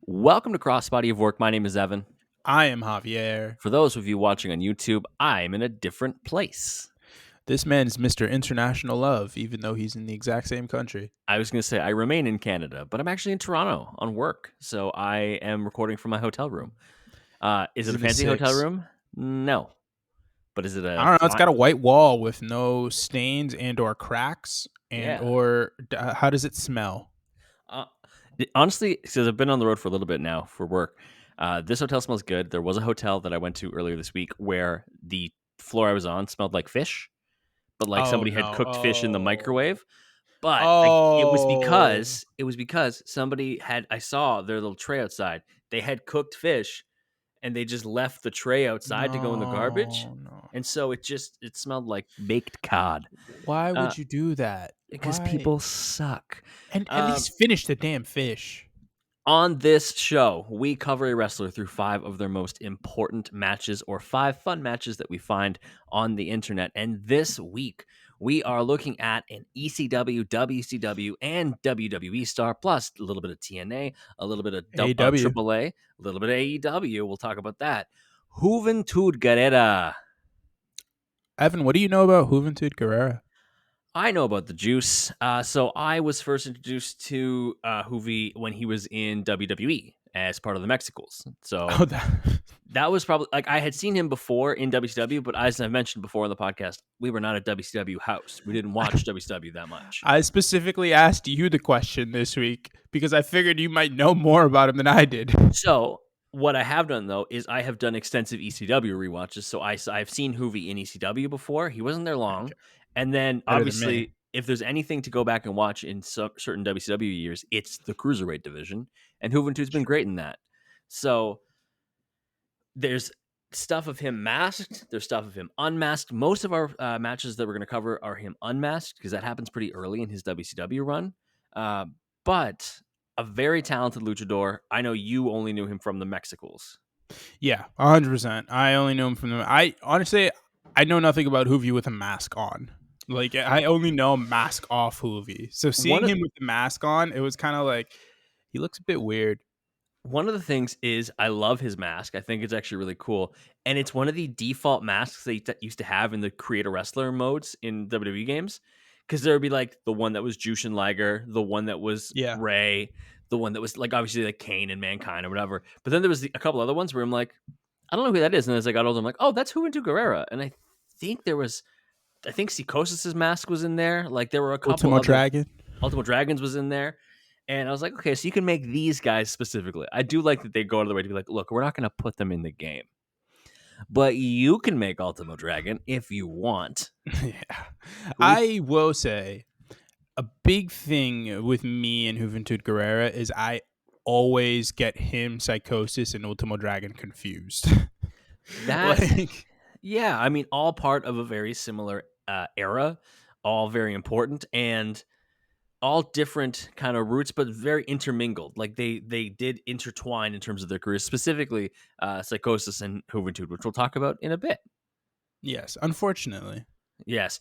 Welcome to Crossbody of Work. My name is Evan. I am Javier. For those of you watching on YouTube, I'm in a different place. This man's Mr. International Love, even though he's in the exact same country. I was going to say I remain in Canada, but I'm actually in Toronto on work. So I am recording from my hotel room. Is He's it a in the fancy hotel six. room? No. But is it I a don't know. It's got a white wall with no stains and or cracks Yeah. how does it smell? Honestly, because I've been on the road for a little bit now for work, this hotel smells good. There was a hotel that I went to earlier this week where the floor I was on smelled like fish, but like Oh somebody had no! cooked fish in the microwave. But it was Oh because somebody had I saw their little tray outside. They had cooked fish and they just left the tray outside to go in the garbage. no! And so it smelled like baked cod. Why Uh, would you do that? because Why? people suck. And at least finish the damn fish. On this show, we cover a wrestler through 5 of their most important matches or 5 fun matches that we find on the internet. And this week, we are looking at an ECW, WCW, and WWE star, plus a little bit of TNA, a little bit of AEW. AAA, a little bit of AEW. We'll talk about that. Juventud Guerrera. Evan, what do you know about Juventud Guerrera? I know about the juice. So I was first introduced to Juvi when he was in WWE as part of the Mexicals. So Oh, that. that was probably like I had seen him before in WCW, but as I mentioned before on the podcast, we were not a WCW house. We didn't watch WCW that much. I specifically asked you the question this week because I figured you might know more about him than I did. So what I have done though is I have done extensive ECW rewatches. So I've seen Juvi in ECW before. He wasn't there long, Okay. and then Better than me. obviously if there's anything to go back and watch in certain WCW years, it's the cruiserweight division, and Juventud's been great in that. So there's stuff of him masked. There's stuff of him unmasked. Most of our matches that we're going to cover are him unmasked because that happens pretty early in his WCW run. But a very talented luchador. I know you only knew him from the Mexicals. Yeah, 100%. I only know him from the. I honestly, I know nothing about Hoovy with a mask on. Like I only know mask off Hoovy. So seeing him with the mask on, it was kind of like he looks a bit weird. One of the things is I love his mask. I think it's actually really cool. And it's one of the default masks they used to have in the create a wrestler modes in WWE games. Because there would be like the one that was Jushin Liger, the one that was Ray, the one that was like obviously like Kane and Mankind or whatever. But then there was a couple other ones where I'm like, I don't know who that is. And as I got older, I'm like, oh, that's Juventud Guerrera. And I think Psychosis's mask was in there. Like there were a couple Ultimo Dragons was in there. And I was like, okay, so you can make these guys specifically. I do like that they go out of the way to be like, look, we're not going to put them in the game. But you can make Ultimo Dragon if you want. Yeah. I will say a big thing with me and Juventud Guerrera is I always get him, Psychosis, and Ultimo Dragon confused. Yeah, I mean, all part of a very similar era, all very important, and all different kind of roots, but very intermingled. Like they did intertwine in terms of their careers, specifically Psychosis and Juventud, which we'll talk about in a bit. Yes, unfortunately. Yes.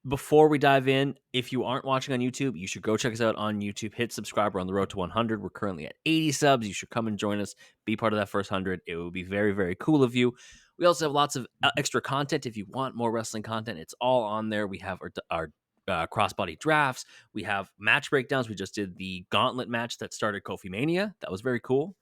Before we dive in, if you aren't watching on YouTube, you should go check us out on YouTube. Hit subscribe. We're on the road to 100. We're currently at 80 subs. You should come and join us. Be part of that first 100. It would be very, very cool of you. We also have lots of extra content. If you want more wrestling content, it's all on there. We have our crossbody drafts. We have match breakdowns. We just did the gauntlet match that started Kofi Mania. That was very cool.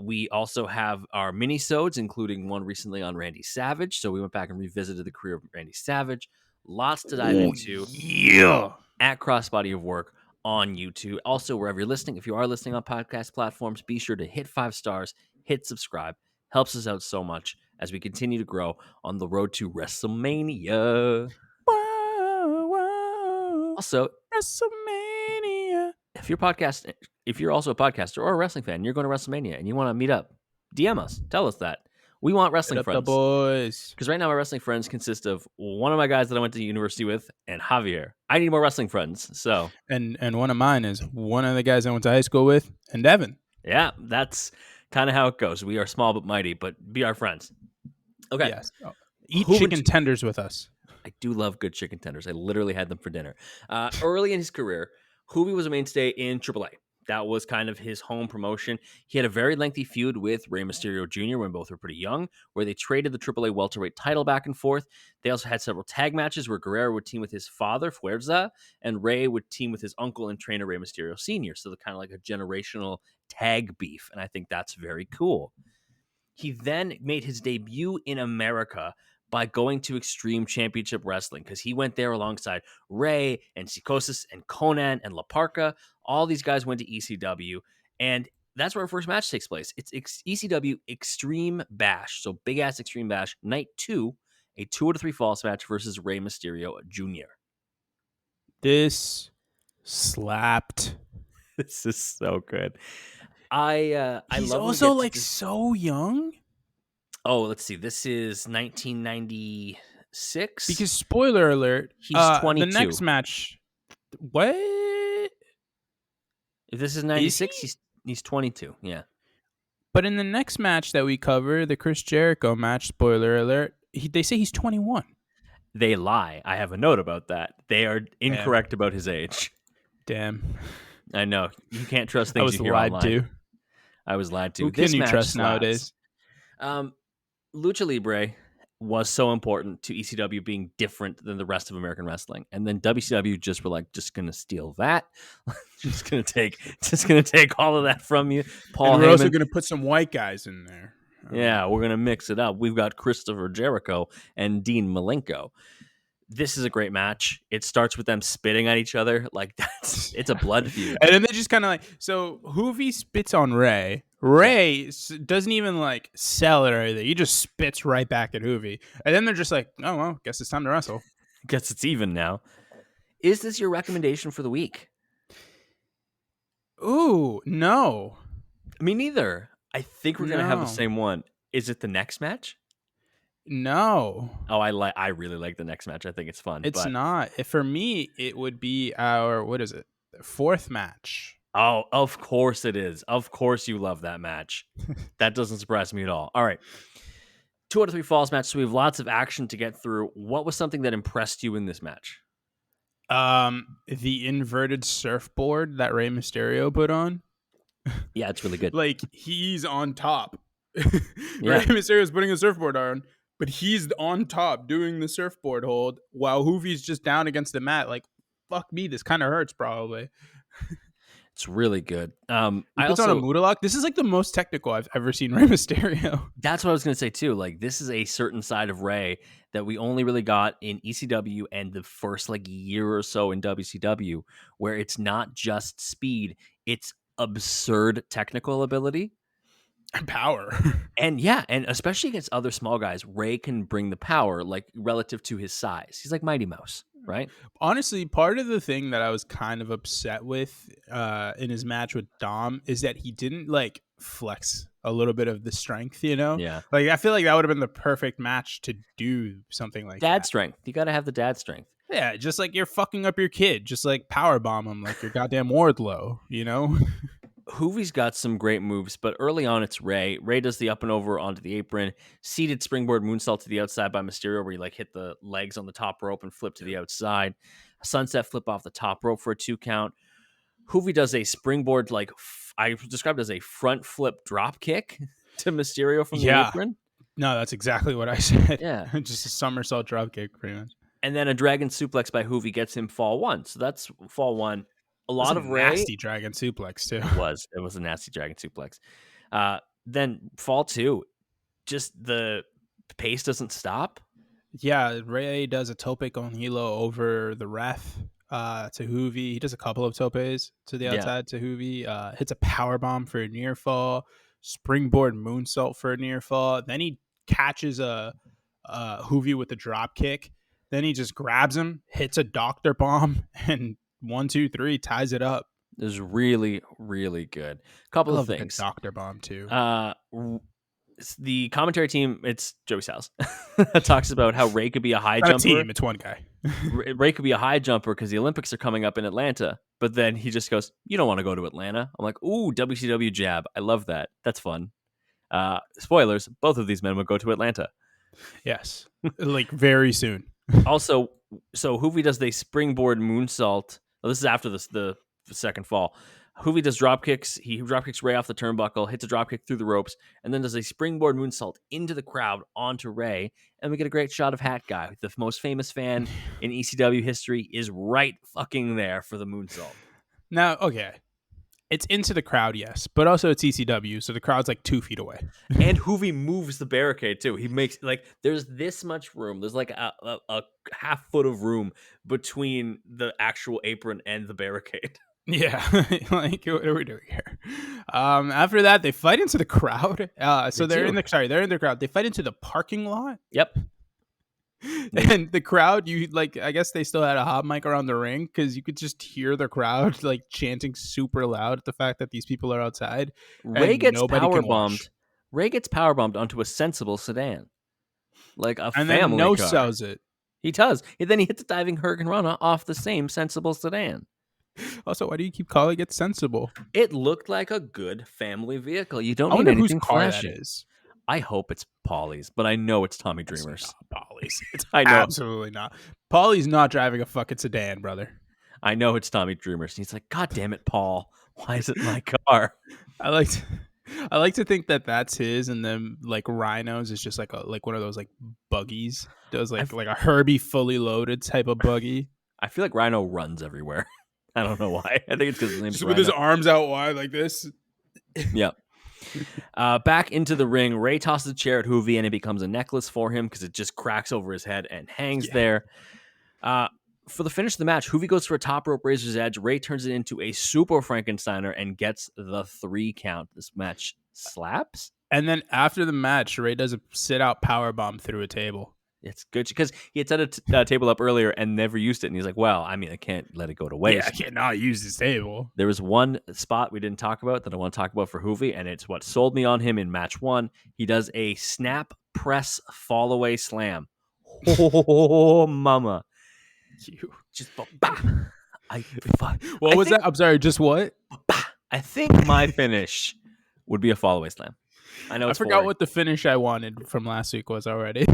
We also have our mini-sodes, including one recently on Randy Savage. So we went back and revisited the career of Randy Savage. Lots to dive into. Yeah. At Crossbody of Work on YouTube. Also, wherever you're listening, if you are listening on podcast platforms, be sure to hit 5 stars, hit subscribe. Helps us out so much as we continue to grow on the road to WrestleMania. Whoa. Also, WrestleMania. if you're also a podcaster or a wrestling fan, you're going to WrestleMania and you want to meet up, DM us. Tell us that. We want wrestling friends. The boys. Because right now, my wrestling friends consist of one of my guys that I went to university with and Javier. I need more wrestling friends. So, and one of mine is one of the guys I went to high school with, and Evan. Yeah, that's kind of how it goes. We are small but mighty, but be our friends. Okay. Yes. Eat chicken tenders with us. I do love good chicken tenders. I literally had them for dinner. Early in his career, Juvi was a mainstay in AAA. That was kind of his home promotion. He had a very lengthy feud with Rey Mysterio Jr. when both were pretty young, where they traded the AAA welterweight title back and forth. They also had several tag matches where Guerrero would team with his father, Fuerza, and Rey would team with his uncle and trainer, Rey Mysterio Sr. So they're kind of like a generational tag beef, and I think that's very cool. He then made his debut in America by going to Extreme Championship Wrestling because he went there alongside Ray and Psicosis and Conan and La Parca. All these guys went to ECW, and that's where our first match takes place. It's ECW Extreme Bash, so big ass Extreme Bash, night 2, a 2 out of 3 falls match versus Rey Mysterio Jr. This slapped. This is so good. I He's love also like so young. Oh, let's see. This is 1996. Because spoiler alert, he's 22. The next match. What? If this is 96, he's 22. Yeah. But in the next match that we cover, the Chris Jericho match, spoiler alert, they say he's 21. They lie. I have a note about that. They are incorrect about his age. Damn. I know. You can't trust things you hear online. I was lied to. Who can you trust nowadays? Lucha Libre was so important to ECW being different than the rest of American wrestling, and then WCW just were like, just gonna steal that, just gonna take all of that from you. Paul, and we're also gonna put some white guys in there. Yeah, we're gonna mix it up. We've got Christopher Jericho and Dean Malenko. This is a great match. It starts with them spitting at each other. Like it's a blood feud. And then they just kind of like, so Hoovy spits on Ray. Ray doesn't even like sell it or anything. He just spits right back at Hoovy. And then they're just like, oh, well, guess it's time to wrestle. Guess it's even now. Is this your recommendation for the week? Ooh, no. Me neither. I think we're going to have the same one. Is it the next match? No. Oh, I really like the next match. I think it's fun. It's not. For me, it would be our, what is it? 4th match. Oh, of course it is. Of course you love that match. That doesn't surprise me at all. All right. 2 out of 3 falls match. So we have lots of action to get through. What was something that impressed you in this match? The inverted surfboard that Rey Mysterio put on. Yeah, it's really good. Like, he's on top. Rey Mysterio's putting a surfboard on, but he's on top doing the surfboard hold while Hoovy's just down against the mat. Like, fuck me, this kind of hurts probably. It's really good. I also on a Moodalock. This is like the most technical I've ever seen Rey Mysterio. That's what I was going to say too. Like, this is a certain side of Rey that we only really got in ECW and the first like year or so in WCW, where it's not just speed, it's absurd technical ability and power. And yeah, and especially against other small guys, Rey can bring the power like relative to his size. He's like Mighty Mouse, right? Honestly, part of the thing that I was kind of upset with in his match with Dom is that he didn't like flex a little bit of the strength, you know? Yeah. Like, I feel like that would have been the perfect match to do something like dad strength. You got to have the dad strength. Yeah, just like you're fucking up your kid. Just like power bomb him like your goddamn Wardlow, you know? Hoovy's got some great moves, but early on it's Rey. Rey does the up and over onto the apron, seated springboard moonsault to the outside by Mysterio, where he like hit the legs on the top rope and flip to the outside. A sunset flip off the top rope for a 2 count. Hoovy does a springboard, like I described as a front flip drop kick to Mysterio from the apron. No, that's exactly what I said. Yeah. Just a somersault drop kick, pretty much. And then a dragon suplex by Hoovy gets him fall 1. So that's fall 1. A lot of Rey. Nasty dragon suplex, too. It was a nasty dragon suplex. Then fall 2. Just the pace doesn't stop. Yeah, Rey does a tope con hilo over the ref to Hoovy. He does a couple of topes to the outside to Hoovy. Hits a power bomb for a near fall. Springboard moonsault for a near fall. Then he catches a Hoovy with a drop kick. Then he just grabs him, hits a doctor bomb, and 1, 2, 3 ties it up. It was really, really good. Couple of things. Doctor bomb too. The commentary team, it's Joey Styles, talks about how Rey could be a high jumper. Team, it's one guy. Ray could be a high jumper because the Olympics are coming up in Atlanta. But then he just goes, "You don't want to go to Atlanta." I'm like, "Ooh, WCW jab. I love that. That's fun." Spoilers: both of these men would go to Atlanta. Yes, like very soon. Also, so Hoovy does the springboard moonsault. Well, this is after the second fall. Juvi does drop kicks. He drop kicks Ray off the turnbuckle, hits a drop kick through the ropes, and then does a springboard moonsault into the crowd onto Ray. And we get a great shot of Hat Guy. The most famous fan in ECW history is right fucking there for the moonsault. Now, okay. It's into the crowd, yes, but also it's ECW, so the crowd's like 2 feet away. And Juvi moves the barricade too. He makes like there's this much room. There's like a half foot of room between the actual apron and the barricade. Yeah, like what are we doing here? After that, they fight into the crowd. So they're in the crowd. They fight into the parking lot. Yep. And the crowd, I guess they still had a hot mic around the ring because you could just hear the crowd like chanting super loud at the fact that these people are outside. Ray gets power bombed. Ray gets power bombed onto a sensible sedan, like a and family then car. sells it. He does. And then he hits a diving Hurricane Rana off the same sensible sedan. Also, why do you keep calling it sensible? It looked like a good family vehicle. You don't I need wonder anything whose car flashy. that is. I hope it's Paulie's, but I know it's Tommy Dreamer's. It's not Paulie's. It's I know. Absolutely not. Paulie's not driving a fucking sedan, brother. I know it's Tommy Dreamer's. He's like, God damn it, Paul. Why is it my car? I like to think that that's his, and then like Rhino's is just like one of those like buggies. Does like a Herbie fully loaded type of buggy. I feel like Rhino runs everywhere. I don't know why. I think it's because his name's just Rhino. With his arms out wide like this. Yep. Back into the ring, Ray tosses a chair at Juvi and it becomes a necklace for him because it just cracks over his head and hangs there. For the finish of the match, Juvi goes for a top rope razor's edge. Ray turns it into a super Frankensteiner and gets the 3 count. This match slaps. And then after the match, Ray does a sit-out powerbomb through a table. It's good because he had set a table up earlier and never used it. And he's like, well, I mean, I can't let it go to waste. Yeah, I cannot use this table. There was one spot we didn't talk about that I want to talk about for Juvi, and it's what sold me on him in match 1. He does a snap press fall away slam. Oh, mama. You just bah. What was that? I'm sorry, just what? Bah. I think my finish would be a fall away slam. I know. I forgot what the finish I wanted from last week was already.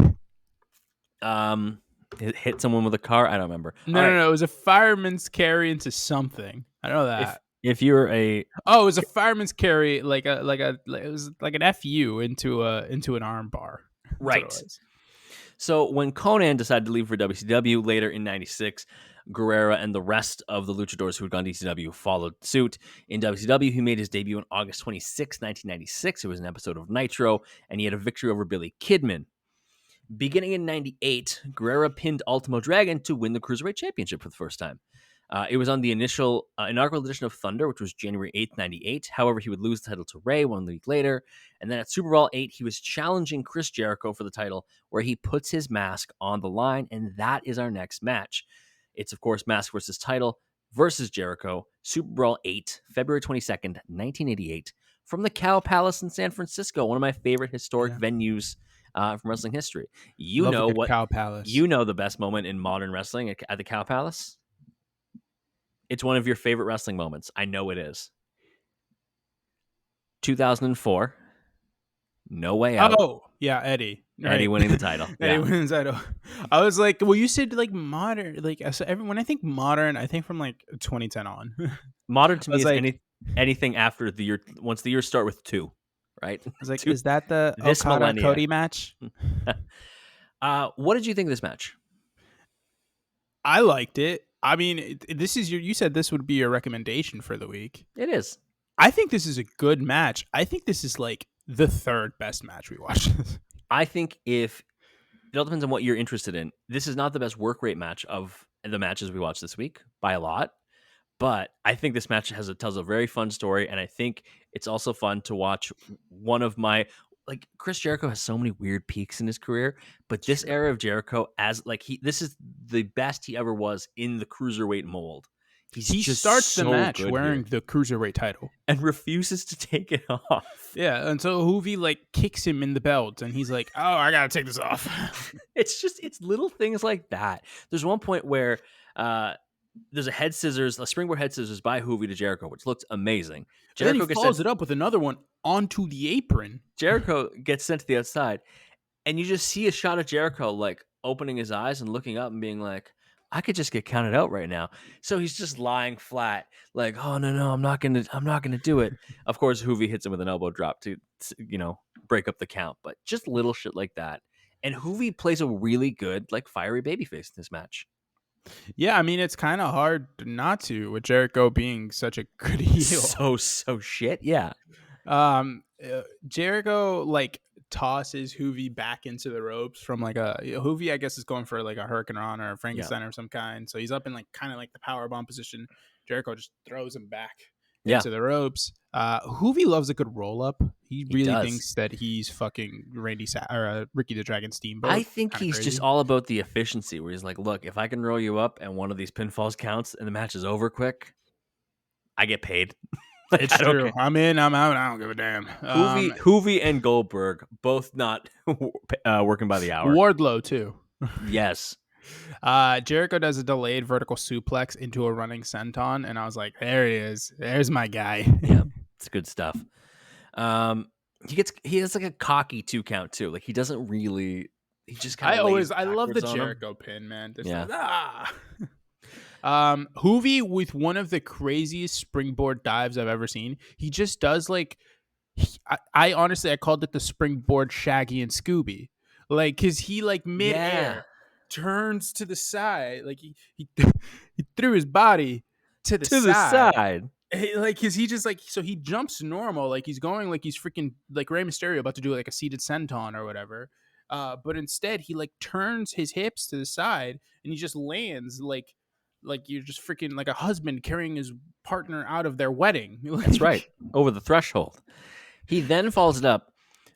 It hit someone with a car. I don't remember. No. It was a fireman's carry into something. I know that. If you're it was a fireman's carry, it was like an FU into an arm bar. Right. So when Conan decided to leave for WCW later in '96, Guerrera and the rest of the luchadors who had gone to ECW followed suit. In WCW, he made his debut on August 26, 1996. It was an episode of Nitro, and he had a victory over Billy Kidman. Beginning in '98, Guerrera pinned Ultimo Dragon to win the Cruiserweight Championship for the first time. It was on the inaugural edition of Thunder, which was January 8th, 98. However, he would lose the title to Ray 1 week later. And then at Super Bowl 8, he was challenging Chris Jericho for the title, where he puts his mask on the line. And that is our next match. It's, of course, Mask versus Title versus Jericho, Super Bowl 8, February 22nd, 1988, from the Cow Palace in San Francisco, one of my favorite historic venues from wrestling history. You know what? Cow Palace. You know the best moment in modern wrestling at the Cow Palace? It's one of your favorite wrestling moments. I know it is. 2004. No Way Out. Oh, yeah, Eddie. Right. Eddie winning the title. Eddie winning the title. I was like, well, you said like modern. Like, when I think modern, I think from like 2010 on. Modern to me is like, anything after the year, once the years start with 2, right? I was like, is that the Okada Cody match? What did you think of this match? I liked it. I mean, this is you said this would be your recommendation for the week. It is. I think this is a good match. I think this is like the 3rd best match we watched. I think it all depends on what you're interested in. This is not the best work rate match of the matches we watched this week by a lot, but I think this match tells a very fun story, and I think it's also fun to watch one of my. Like, Chris Jericho has so many weird peaks in his career, but this era of Jericho, this is the best he ever was in the cruiserweight mold. He starts the match wearing the cruiserweight title and refuses to take it off. Yeah, until Juvi like kicks him in the belt, and he's like, "Oh, I gotta take this off." It's little things like that. There's one point where there's a springboard head scissors by Juvi to Jericho, which looks amazing. Jericho and then he follows it up with another one onto the apron. Jericho gets sent to the outside, and you just see a shot of Jericho like opening his eyes and looking up and being like, I could just get counted out right now. So he's just lying flat, like, oh no, I'm not gonna do it. Of course, Hoovy hits him with an elbow drop to break up the count, but just little shit like that. And Hoovy plays a really good, like, fiery babyface in this match. Yeah, I mean, it's kind of hard not to with Jericho being such a good heel. So shit, yeah. Jericho like tosses Hoovy back into the ropes from like Hoovy, I guess, is going for like a Hurricane Run or a Frankenstein of some kind. So he's up in like kind of like the power bomb position. Jericho just throws him back Yeah. into the ropes. Hoovy loves a good roll up. He really does. thinks that he's fucking Ricky the Dragon Steamboat. I think Kinda he's crazy. just all about the efficiency, where he's like, look, if I can roll you up and one of these pinfalls counts and the match is over quick, I get paid. Like, It's true. I'm in, I'm out. I don't give a damn. Hoovy and Goldberg both not working by the hour. Wardlow too. Yes. Jericho does a delayed vertical suplex into a running senton, and I was like, there he is. There's my guy. Yeah, it's good stuff. He has like a cocky 2 count too. Like, he doesn't really. He just kind of. I love the Jericho pin, man. Yeah. Hoovy with one of the craziest springboard dives I've ever seen. He just does like. I honestly I called it the springboard Shaggy and Scooby, like because he like midair turns to the side, like he threw his body to the side. Like, cause he just like, so he jumps normal, like he's going like he's freaking like Rey Mysterio about to do like a seated senton or whatever. But instead he like turns his hips to the side and he just lands like you're just freaking like a husband carrying his partner out of their wedding. That's right, over the threshold. He then follows it up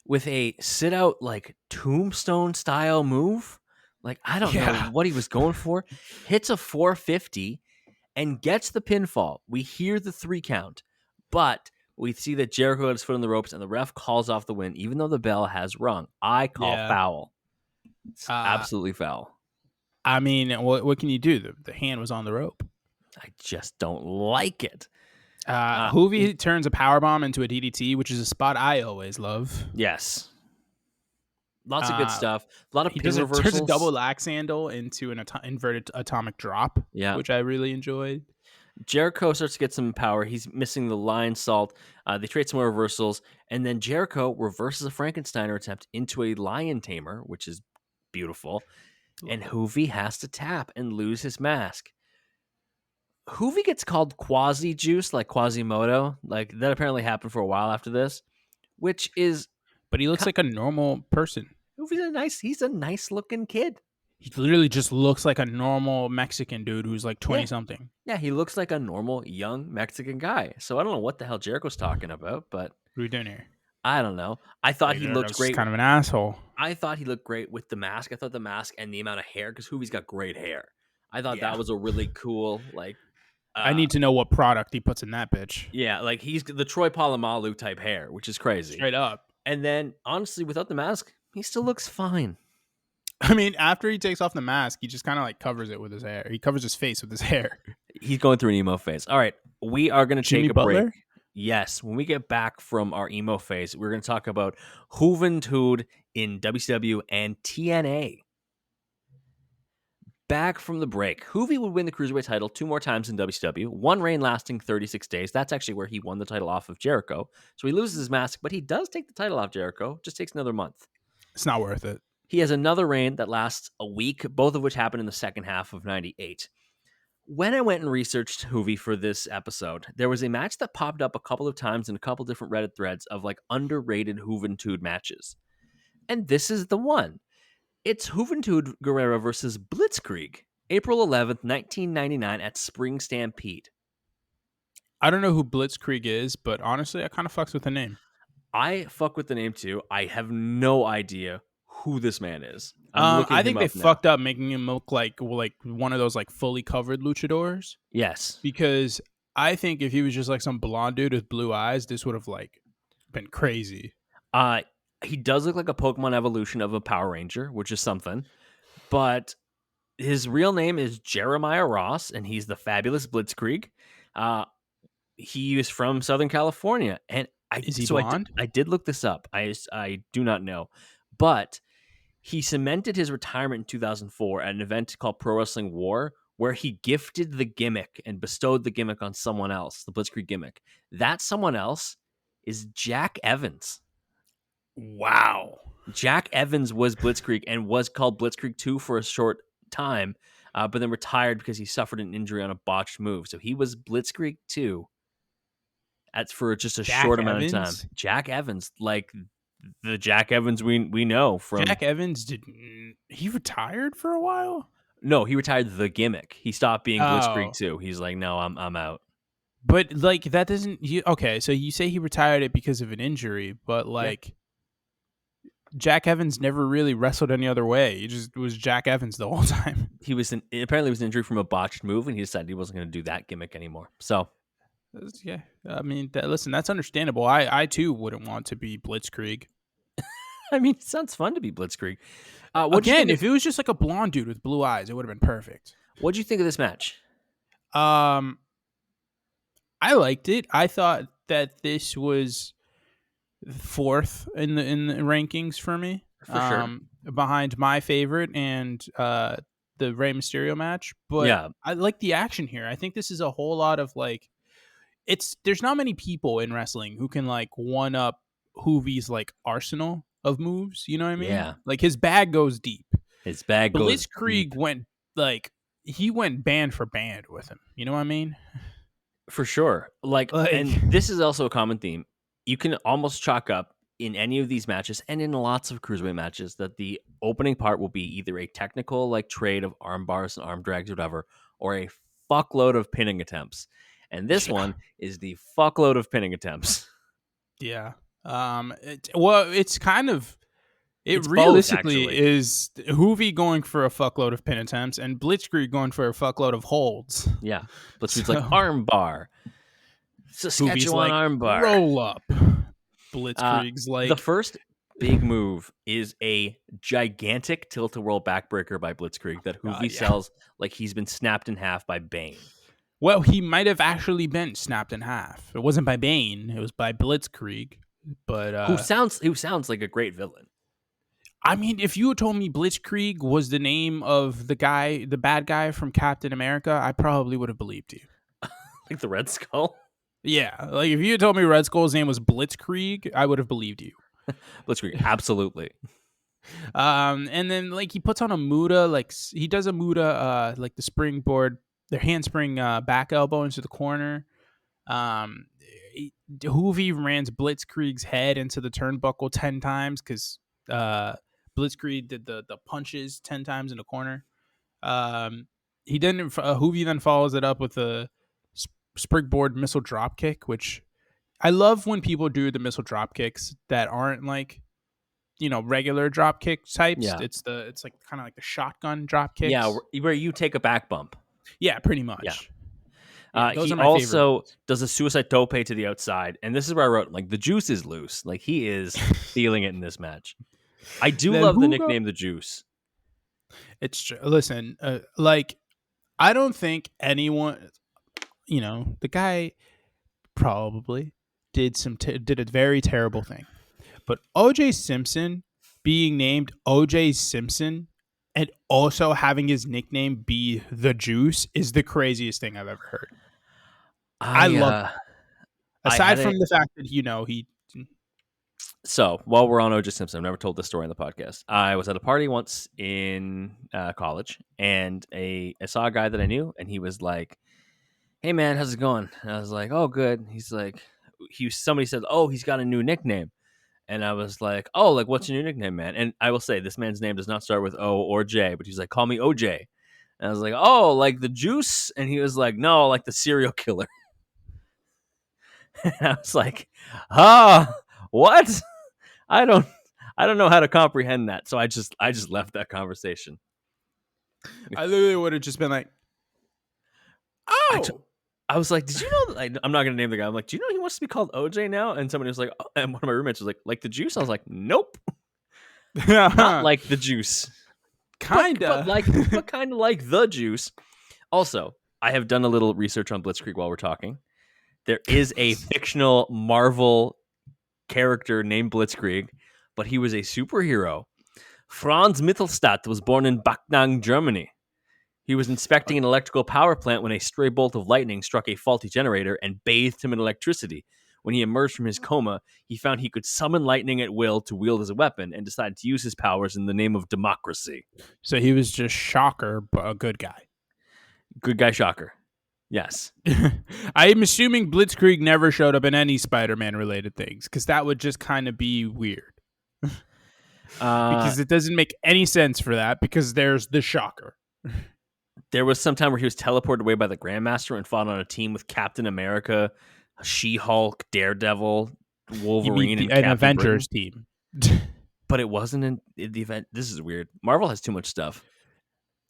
with a sit out like tombstone style move. Like, I don't know what he was going for. Hits a 450 and gets the pinfall. We hear the 3 count, but we see that Jericho got his foot on the ropes and the ref calls off the win, even though the bell has rung. I call foul. It's absolutely foul. I mean, what can you do? The hand was on the rope. I just don't like it. Hoovy turns a powerbomb into a DDT, which is a spot I always love. Yes. Lots of good stuff. A lot of pin reversals. Turns a double axe handle into an inverted atomic drop, which I really enjoyed. Jericho starts to get some power. He's missing the lion salt. They trade some more reversals, and then Jericho reverses a Frankensteiner attempt into a lion tamer, which is beautiful. And Hoovy has to tap and lose his mask. Hoovy gets called Quasi Juice, like Quasimodo. Like, that apparently happened for a while after this, which is. But he looks like a normal person. He's a nice looking kid. He literally just looks like a normal Mexican dude who's like 20 something. Yeah, he looks like a normal young Mexican guy. So I don't know what the hell Jericho's talking about, but what are we doing here? I don't know. I thought he looked great. Kind of an asshole. I thought he looked great with the mask. I thought the mask and the amount of hair, because Hoovy's got great hair. I thought that was a really cool, like. I need to know what product he puts in that bitch. Yeah, like he's the Troy Polamalu type hair, which is crazy. Straight up. And then, honestly, without the mask, he still looks fine. I mean, after he takes off the mask, he just kind of like covers it with his hair. He covers his face with his hair. He's going through an emo phase. All right, we are going to take a break. Yes, when we get back from our emo phase, we're going to talk about Juventud in WCW and TNA. Back from the break, Hoovy would win the Cruiserweight title 2 more times in WCW, one reign lasting 36 days. That's actually where he won the title off of Jericho. So he loses his mask, but he does take the title off Jericho. Just takes another month. It's not worth it. He has another reign that lasts a week, both of which happened in the second half of 98. When I went and researched Hoovy for this episode, there was a match that popped up a couple of times in a couple different Reddit threads of like underrated Juventud matches. And this is the one. It's Juventud Guerrera versus Blitzkrieg, April 11th, 1999 at Spring Stampede. I don't know who Blitzkrieg is, but honestly, I kind of fucks with the name. I fuck with the name too. I have no idea who this man is. I think they fucked up making him look like one of those like fully covered luchadors. Yes. Because I think if he was just like some blonde dude with blue eyes, this would have like been crazy. He does look like a Pokemon evolution of a Power Ranger, which is something. But his real name is Jeremiah Ross, and he's the fabulous Blitzkrieg. He is from Southern California. And is he blonde? I did look this up. I do not know. But he cemented his retirement in 2004 at an event called Pro Wrestling War, where he gifted the gimmick and bestowed the gimmick on someone else, the Blitzkrieg gimmick. That someone else is Jack Evans. Wow. Jack Evans was Blitzkrieg and was called Blitzkrieg 2 for a short time, but then retired because he suffered an injury on a botched move. So he was Blitzkrieg 2 for just a Jack short amount of time. Evans? Jack Evans, like the Jack Evans we know from. Jack Evans he retired for a while? No, he retired the gimmick. He stopped being Blitzkrieg Oh. 2. He's like, no, I'm out. But like that doesn't okay, so you say he retired it because of an injury, but like Jack Evans never really wrestled any other way. He just was Jack Evans the whole time. He was apparently it was an injury from a botched move, and he decided he wasn't going to do that gimmick anymore. So, Yeah, I mean, listen, that's understandable. I too wouldn't want to be Blitzkrieg. I mean, it sounds fun to be Blitzkrieg. Again, if it was just like a blonde dude with blue eyes, it would have been perfect. What'd you think of this match? I liked it. I thought that this was fourth in the rankings for me. For sure. Behind my favorite and the Rey Mysterio match. But Yeah. I like the action here. I think this is a whole lot of like there's not many people in wrestling who can like one up Hoovie's like arsenal of moves. You know what I mean? Yeah. Like his bag goes deep. His bag goes Blitzkrieg deep. went like he went band for band with him. You know what I mean? For sure. Like, and this is also a common theme. You can almost chalk up in any of these matches and in lots of cruiserweight matches that the opening part will be either a technical like trade of arm bars and arm drags or whatever, or a fuckload of pinning attempts. And this one is the fuckload of pinning attempts. Yeah. It's kind of it's realistically both, is Hoovie going for a fuckload of pin attempts and Blitzkrieg going for a fuckload of holds. Yeah. Blitzkrieg's like arm bar. Saskatchewan like, arm bar. Roll up. Blitzkrieg's like the first big move is a gigantic tilt-a-whirl backbreaker by Blitzkrieg that Hoovie sells like he's been snapped in half by Bane. Well, he might have actually been snapped in half. It wasn't by Bane; it was by Blitzkrieg. But who sounds like a great villain. I mean, if you had told me Blitzkrieg was the name of the bad guy from Captain America, I probably would have believed you. Like the Red Skull? Yeah, like if you had told me Red Skull's name was Blitzkrieg, I would have believed you. Blitzkrieg, absolutely. And then like he puts on a Muda, like he does a Muda, like the springboard, their handspring back elbow into the corner. Hoovie rams Blitzkrieg's head into the turnbuckle 10 times because Blitzkrieg did the punches 10 times in the corner. Hoovie then follows it up with a springboard missile drop kick, which I love when people do the missile drop kicks that aren't like, regular drop kick types. Yeah. It's like kind of like the shotgun drop kicks. Yeah, where you take a back bump. Yeah, pretty much. Yeah. Those he are my also favorite. does a suicide tope to the outside, and this is where I wrote like the juice is loose. Like he is feeling it in this match. I do love the nickname the Juice. It's true. Listen, like I don't think anyone, the guy probably did did a very terrible thing, but O.J. Simpson being named O.J. Simpson and also having his nickname be the Juice is the craziest thing I've ever heard. I love it. Aside from the fact that he. So while we're on O.J. Simpson, I've never told this story on the podcast. I was at a party once in college, and I saw a guy that I knew, and he was like, "Hey man, how's it going?" And I was like, "Oh, good." He's like, somebody said, "Oh, he's got a new nickname," and I was like, "Oh, like what's your new nickname, man?" And I will say this man's name does not start with O or J, but he's like, "Call me OJ." And I was like, "Oh, like the Juice?" And he was like, "No, like the serial killer." And I was like, what? I don't know how to comprehend that. So I just left that conversation. I literally would have just been like, "Oh." I was like, "Did you know?" I'm not gonna name the guy. I'm like, "Do you know he wants to be called OJ now?" And somebody was like, oh, and one of my roommates was like the Juice. I was like, "Nope, not like the Juice, kinda, but kind of like the Juice." Also, I have done a little research on Blitzkrieg while we're talking. There is a fictional Marvel character named Blitzkrieg, but he was a superhero. Franz Mittelstadt was born in Backnang, Germany. He was inspecting an electrical power plant when a stray bolt of lightning struck a faulty generator and bathed him in electricity. When he emerged from his coma, he found he could summon lightning at will to wield as a weapon and decided to use his powers in the name of democracy. So he was just Shocker, but a good guy. Good guy Shocker. Yes. I'm assuming Blitzkrieg never showed up in any Spider-Man related things, because that would just kind of be weird. Because it doesn't make any sense for that, because there's the Shocker. There was some time where he was teleported away by the Grandmaster and fought on a team with Captain America, She-Hulk, Daredevil, Wolverine, and an Avengers team. But it wasn't in the event. This is weird. Marvel has too much stuff.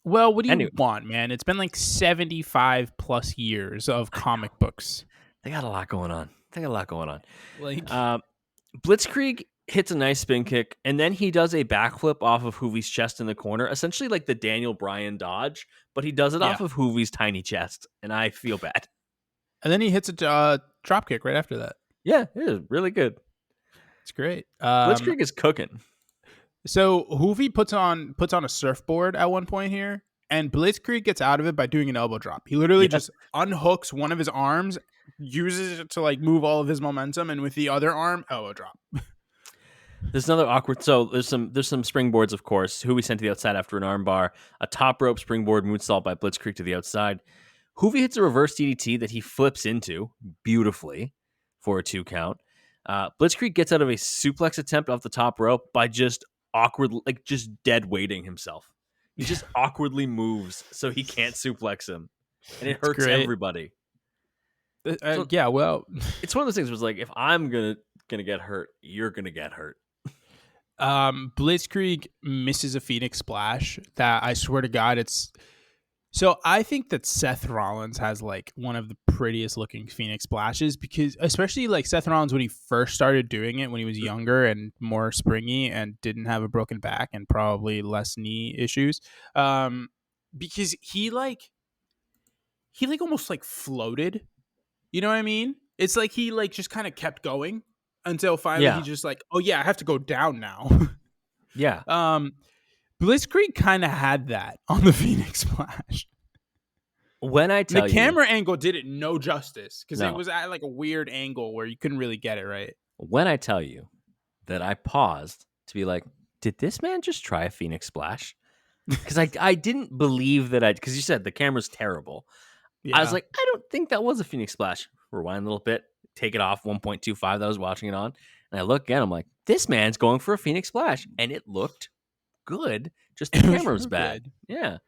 Well, what do you want, man? It's been like 75 plus years of comic books. They got a lot going on. Like, Blitzkrieg hits a nice spin kick, and then he does a backflip off of Hoovie's chest in the corner, essentially like the Daniel Bryan dodge, but he does it off of Hoovie's tiny chest, and I feel bad. And then he hits a drop kick right after that. Yeah, it is really good. It's great. Blitzkrieg is cooking. So Hoovie puts on a surfboard at one point here, and Blitzkrieg gets out of it by doing an elbow drop. He literally just unhooks one of his arms, uses it to like move all of his momentum, and with the other arm, elbow drop. There's another awkward. So there's some springboards, of course. Hoovie sent to the outside after an armbar. A top rope springboard moonsault by Blitzkrieg to the outside. Hoovie hits a reverse DDT that he flips into beautifully for a 2 count. Blitzkrieg gets out of a suplex attempt off the top rope by just just dead weighting himself. He just awkwardly moves so he can't suplex him, and it hurts everybody. Yeah, well, it's one of those things where it's like, if I'm gonna get hurt, you're gonna get hurt. Blitzkrieg misses a Phoenix Splash that I swear to God, it's. So I think that Seth Rollins has like one of the prettiest looking Phoenix Splashes, because especially like Seth Rollins when he first started doing it when he was younger and more springy and didn't have a broken back and probably less knee issues, because he almost like floated. You know what I mean? It's like he like just kind of kept going until finally he just like, oh yeah, I have to go down now. Yeah. Blitzkrieg kind of had that on the Phoenix Splash. When I tell you, the camera angle did it no justice, because it was at like a weird angle where you couldn't really get it right. When I tell you that I paused to be like, did this man just try a Phoenix Splash? Because I didn't believe that because you said the camera's terrible. Yeah. I was like, I don't think that was a Phoenix Splash. Rewind a little bit, take it off 1.25 that I was watching it on, and I look again. I'm like, this man's going for a Phoenix Splash, and it looked good. Just the camera was bad. Good. Yeah.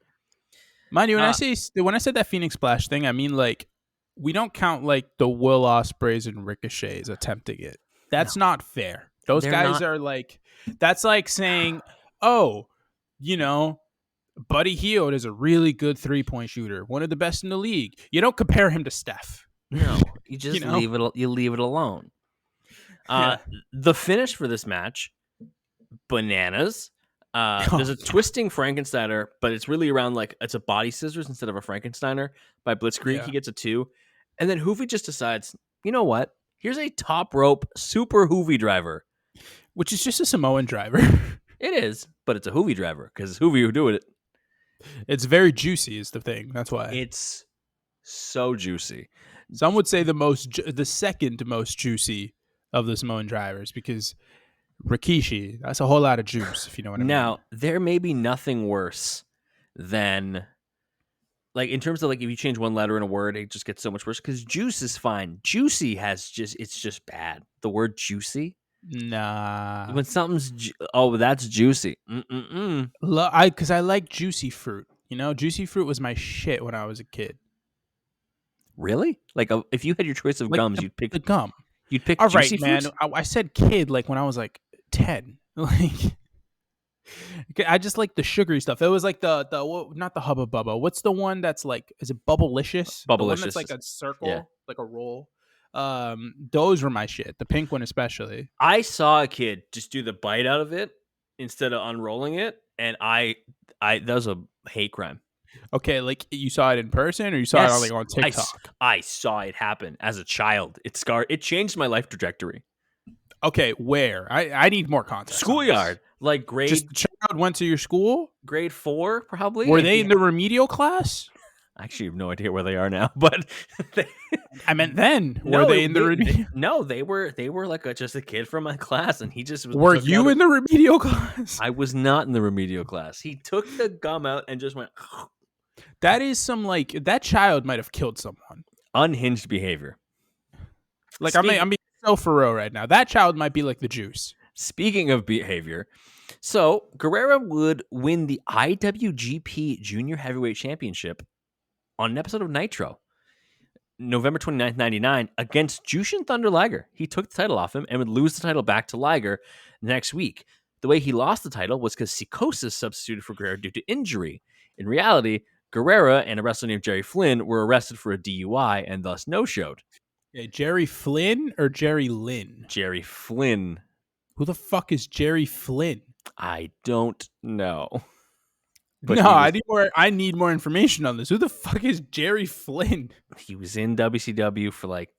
Mind you, when I said that Phoenix Splash thing, I mean like we don't count like the Will Ospreys and Ricochets attempting it. That's not fair. Those guys are like, that's like saying, oh, you know, Buddy Hield is a really good 3-point shooter, one of the best in the league. You don't compare him to Steph. No, you just leave it alone. The finish for this match, bananas. There's a twisting Frankensteiner, but it's really around like it's a body scissors instead of a Frankensteiner by Blitzkrieg. Yeah. He gets a 2. And then Hoovie just decides, you know what? Here's a top rope super Hoovie driver. Which is just a Samoan driver. It is, but it's a Hoovie driver because it's Hoovie who do it. It's very juicy is the thing. That's why. It's so juicy. Some would say the second most juicy of the Samoan drivers, because Rikishi, that's a whole lot of juice, if you know what I mean. Now, there may be nothing worse than, like, in terms of, like, if you change one letter in a word, it just gets so much worse, because juice is fine. Juicy it's just bad. The word juicy? Nah. When something's, that's juicy. Because I like juicy fruit. You know, juicy fruit was my shit when I was a kid. Really? Like, if you had your choice of gums, you'd pick the gum. You'd pick all juicy right, man. I said kid like when I was like 10. Like, I just like the sugary stuff. It was like the not the Hubba Bubba. What's the one that's like? Is it Bubblicious? Bubblicious. The one that's like a circle, like a roll. Those were my shit. The pink one especially. I saw a kid just do the bite out of it instead of unrolling it, and I that was a hate crime. Okay, like you saw it in person, or you saw it on TikTok? I saw it happen as a child. It changed my life trajectory. Okay, where? I need more context. Schoolyard, like grade. Just crowd went to your school? Grade 4, probably. Were and they in the remedial class? I actually have no idea where they are now, but they, I meant then. Were no, they in the remedial? no, they were like just a kid from my class, and he just was. Were you in the remedial class? I was not in the remedial class. He took the gum out and just went. That is some that child might have killed someone. Unhinged behavior. Like I'm being so for real right now. That child might be like the juice. Speaking of behavior, so Guerrera would win the IWGP Junior Heavyweight Championship on an episode of Nitro, November 29th, 99, against Jushin Thunder Liger. He took the title off him and would lose the title back to Liger the next week. The way he lost the title was because Psychosis substituted for Guerrera due to injury. In reality, Guerrera and a wrestler named Jerry Flynn were arrested for a DUI and thus no-showed. Yeah, Jerry Flynn or Jerry Lynn? Jerry Flynn. Who the fuck is Jerry Flynn? I don't know. But no, I need more information on this. Who the fuck is Jerry Flynn? He was in WCW for like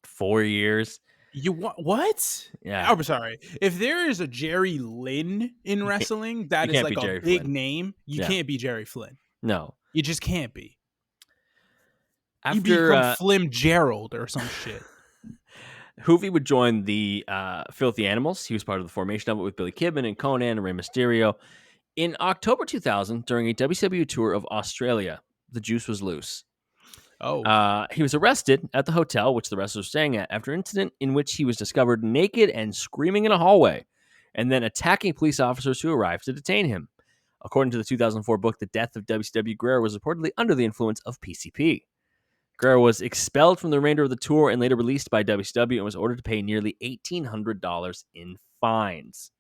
4 years. You what? Yeah. I'm sorry. If there is a Jerry Lynn in wrestling, that is like a big name. You can't be Jerry Flynn. No. You just can't be. You become Flim Gerald or some shit. Hoovy would join the Filthy Animals. He was part of the formation of it with Billy Kidman and Conan and Rey Mysterio. In October 2000, during a WCW tour of Australia, the juice was loose. Oh. He was arrested at the hotel, which the wrestler was staying at, after an incident in which he was discovered naked and screaming in a hallway, and then attacking police officers who arrived to detain him. According to the 2004 book, The Death of WCW, Guerrero was reportedly under the influence of PCP. Guerrero was expelled from the remainder of the tour and later released by WCW and was ordered to pay nearly $1,800 in fines.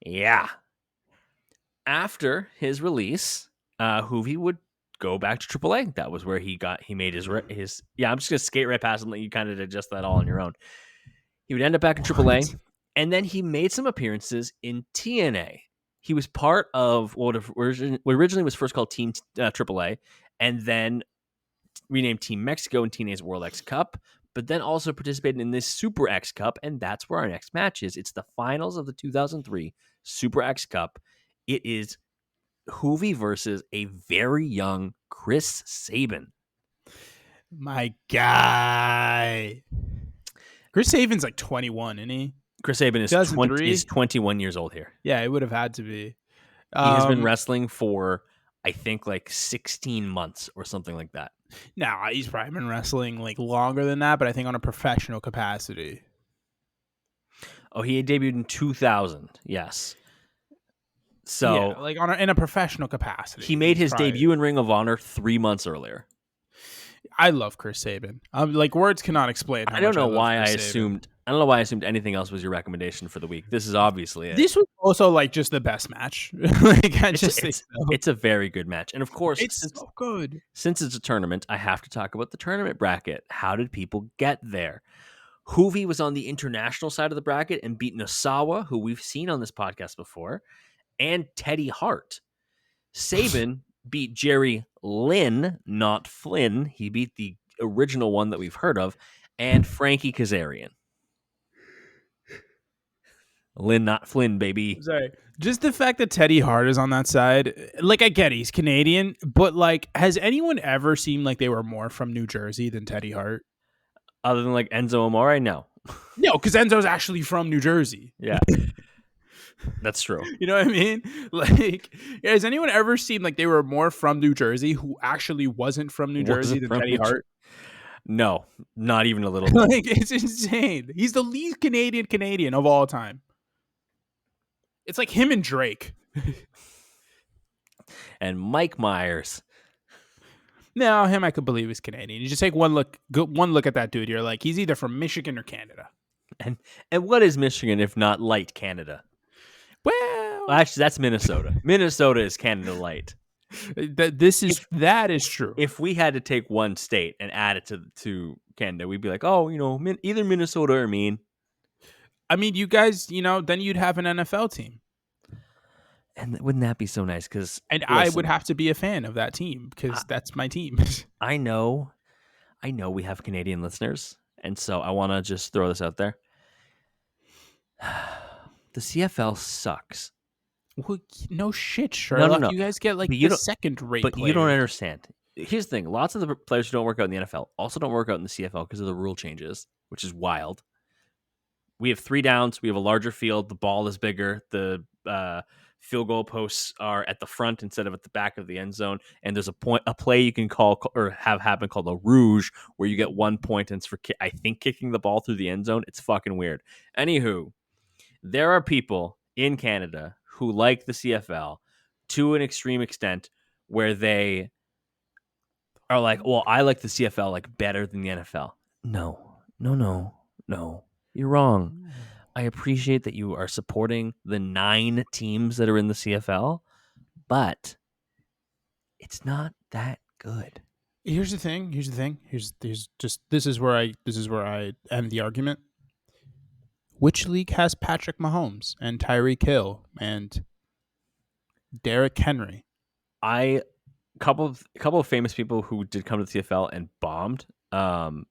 Yeah. After his release, Hoovy would go back to AAA. That was where he made his. Yeah, I'm just gonna skate right past and let you kind of digest that all on your own. He would end up back in AAA, and then he made some appearances in TNA. He was part of what originally was first called Team AAA, and then renamed Team Mexico in TNA's World X Cup, but then also participated in this Super X Cup, and that's where our next match is. It's the finals of the 2003 Super X Cup. It is Hoovy versus a very young Chris Sabin. My guy. Chris Sabin's like 21, isn't he? Chris Sabin is 21 years old here. Yeah, it would have had to be. He has been wrestling for, I think, like 16 months or something like that. Nah, he's probably been wrestling like longer than that, but I think on a professional capacity. Oh, he debuted in 2000. Yes. So, yeah, like in a professional capacity. He made his debut in Ring of Honor 3 months earlier. I love Chris Sabin. Like words cannot explain. I don't know why I assumed anything else was your recommendation for the week. This is obviously it. This was also like just the best match. It's a very good match, and of course, it's so good. Since it's a tournament, I have to talk about the tournament bracket. How did people get there? Hoovy was on the international side of the bracket and beat Nasawa, who we've seen on this podcast before, and Teddy Hart. Sabin beat Jerry Lynn, not Flynn. He beat the original one that we've heard of, and Frankie Kazarian. Lynn, not Flynn, baby. Sorry. Just the fact that Teddy Hart is on that side, like I get he's Canadian, but like, has anyone ever seemed like they were more from New Jersey than Teddy Hart? Other than like Enzo Amore? No. No, because Enzo's actually from New Jersey. Yeah. That's true. You know what I mean? Like, has anyone ever seen like they were more from New Jersey who actually wasn't from New Jersey than Teddy Hart? No, not even a little bit. Like, it's insane. He's the least Canadian of all time. It's like him and Drake. And Mike Myers. No, him I could believe is Canadian. You just take one look at that dude. You're like, he's either from Michigan or Canada. And what is Michigan if not light Canada? Well, actually, that's Minnesota. Minnesota is Canada light. That is true. If we had to take one state and add it to Canada, we'd be like, oh, either Minnesota or Maine. I mean, you guys, then you'd have an NFL team. And wouldn't that be so nice? I would have to be a fan of that team because that's my team. I know we have Canadian listeners, and so I want to just throw this out there. The CFL sucks. Well, no shit, No, no, Sherlock. no. You guys get But like you the don't. second-rate But you don't players. understand. Here's the thing: lots of the players who don't work out in the NFL also don't work out in the CFL because of the rule changes, which is wild. We have 3 downs. We have a larger field. The ball is bigger. The field goal posts are at the front instead of at the back of the end zone. And there's a play you can call or have happen called a rouge, where you get 1 point, and it's for I think kicking the ball through the end zone. It's fucking weird. Anywho, there are people in Canada who like the CFL to an extreme extent, where they are like, well, I like the CFL like better than the NFL. No, no, no, no. You're wrong. I appreciate that you are supporting the 9 teams that are in the CFL, but it's not that good. Here's the thing. Here's just this is where I end the argument. Which league has Patrick Mahomes and Tyreek Hill and Derrick Henry? I couple of famous people who did come to the CFL and bombed. Johnny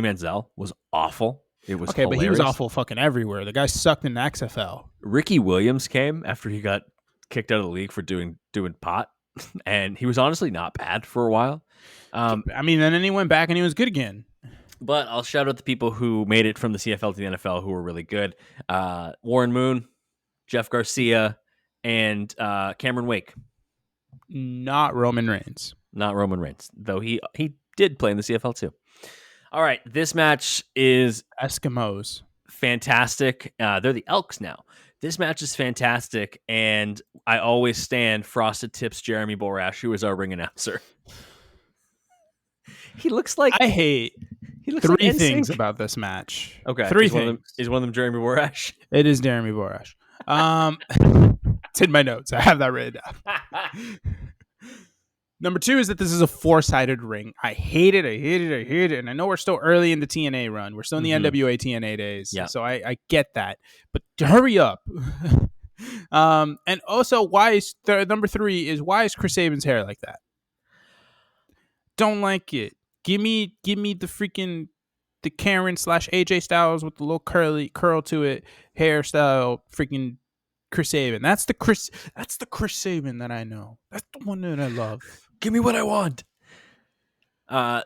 Manziel was awful. It was Okay, but he was hilarious. awful fucking everywhere. The guy sucked in the XFL. Ricky Williams came after he got kicked out of the league for doing pot, and he was honestly not bad for a while. I mean, and then he went back and he was good again. But I'll shout out the people who made it from the CFL to the NFL who were really good. Warren Moon, Jeff Garcia, and Cameron Wake. Not Roman Reigns. Not Roman Reigns, though he did play in the CFL too. All right, this match is Eskimos. fantastic. They're the Elks now. This match is fantastic, and I always stand Frosted Tips Jeremy Borash, who is our ring announcer. He looks like I hate he looks three like things NSYNC. about this match. Okay, Three is things. One of them Jeremy Borash? It is Jeremy Borash. It's in my notes. I have that written down. Number 2 is that this is a 4-sided ring. I hate it. And I know we're still early in the TNA run. We're still in the NWA TNA days. Yeah. So I get that. But hurry up. And also, number 3 is why is Chris Sabin's hair like that? Don't like it. Give me the freaking the Karen / AJ Styles with the little curl to it hairstyle. Freaking Chris Sabin. That's the Chris Sabin that I know. That's the one that I love. Give me what I want.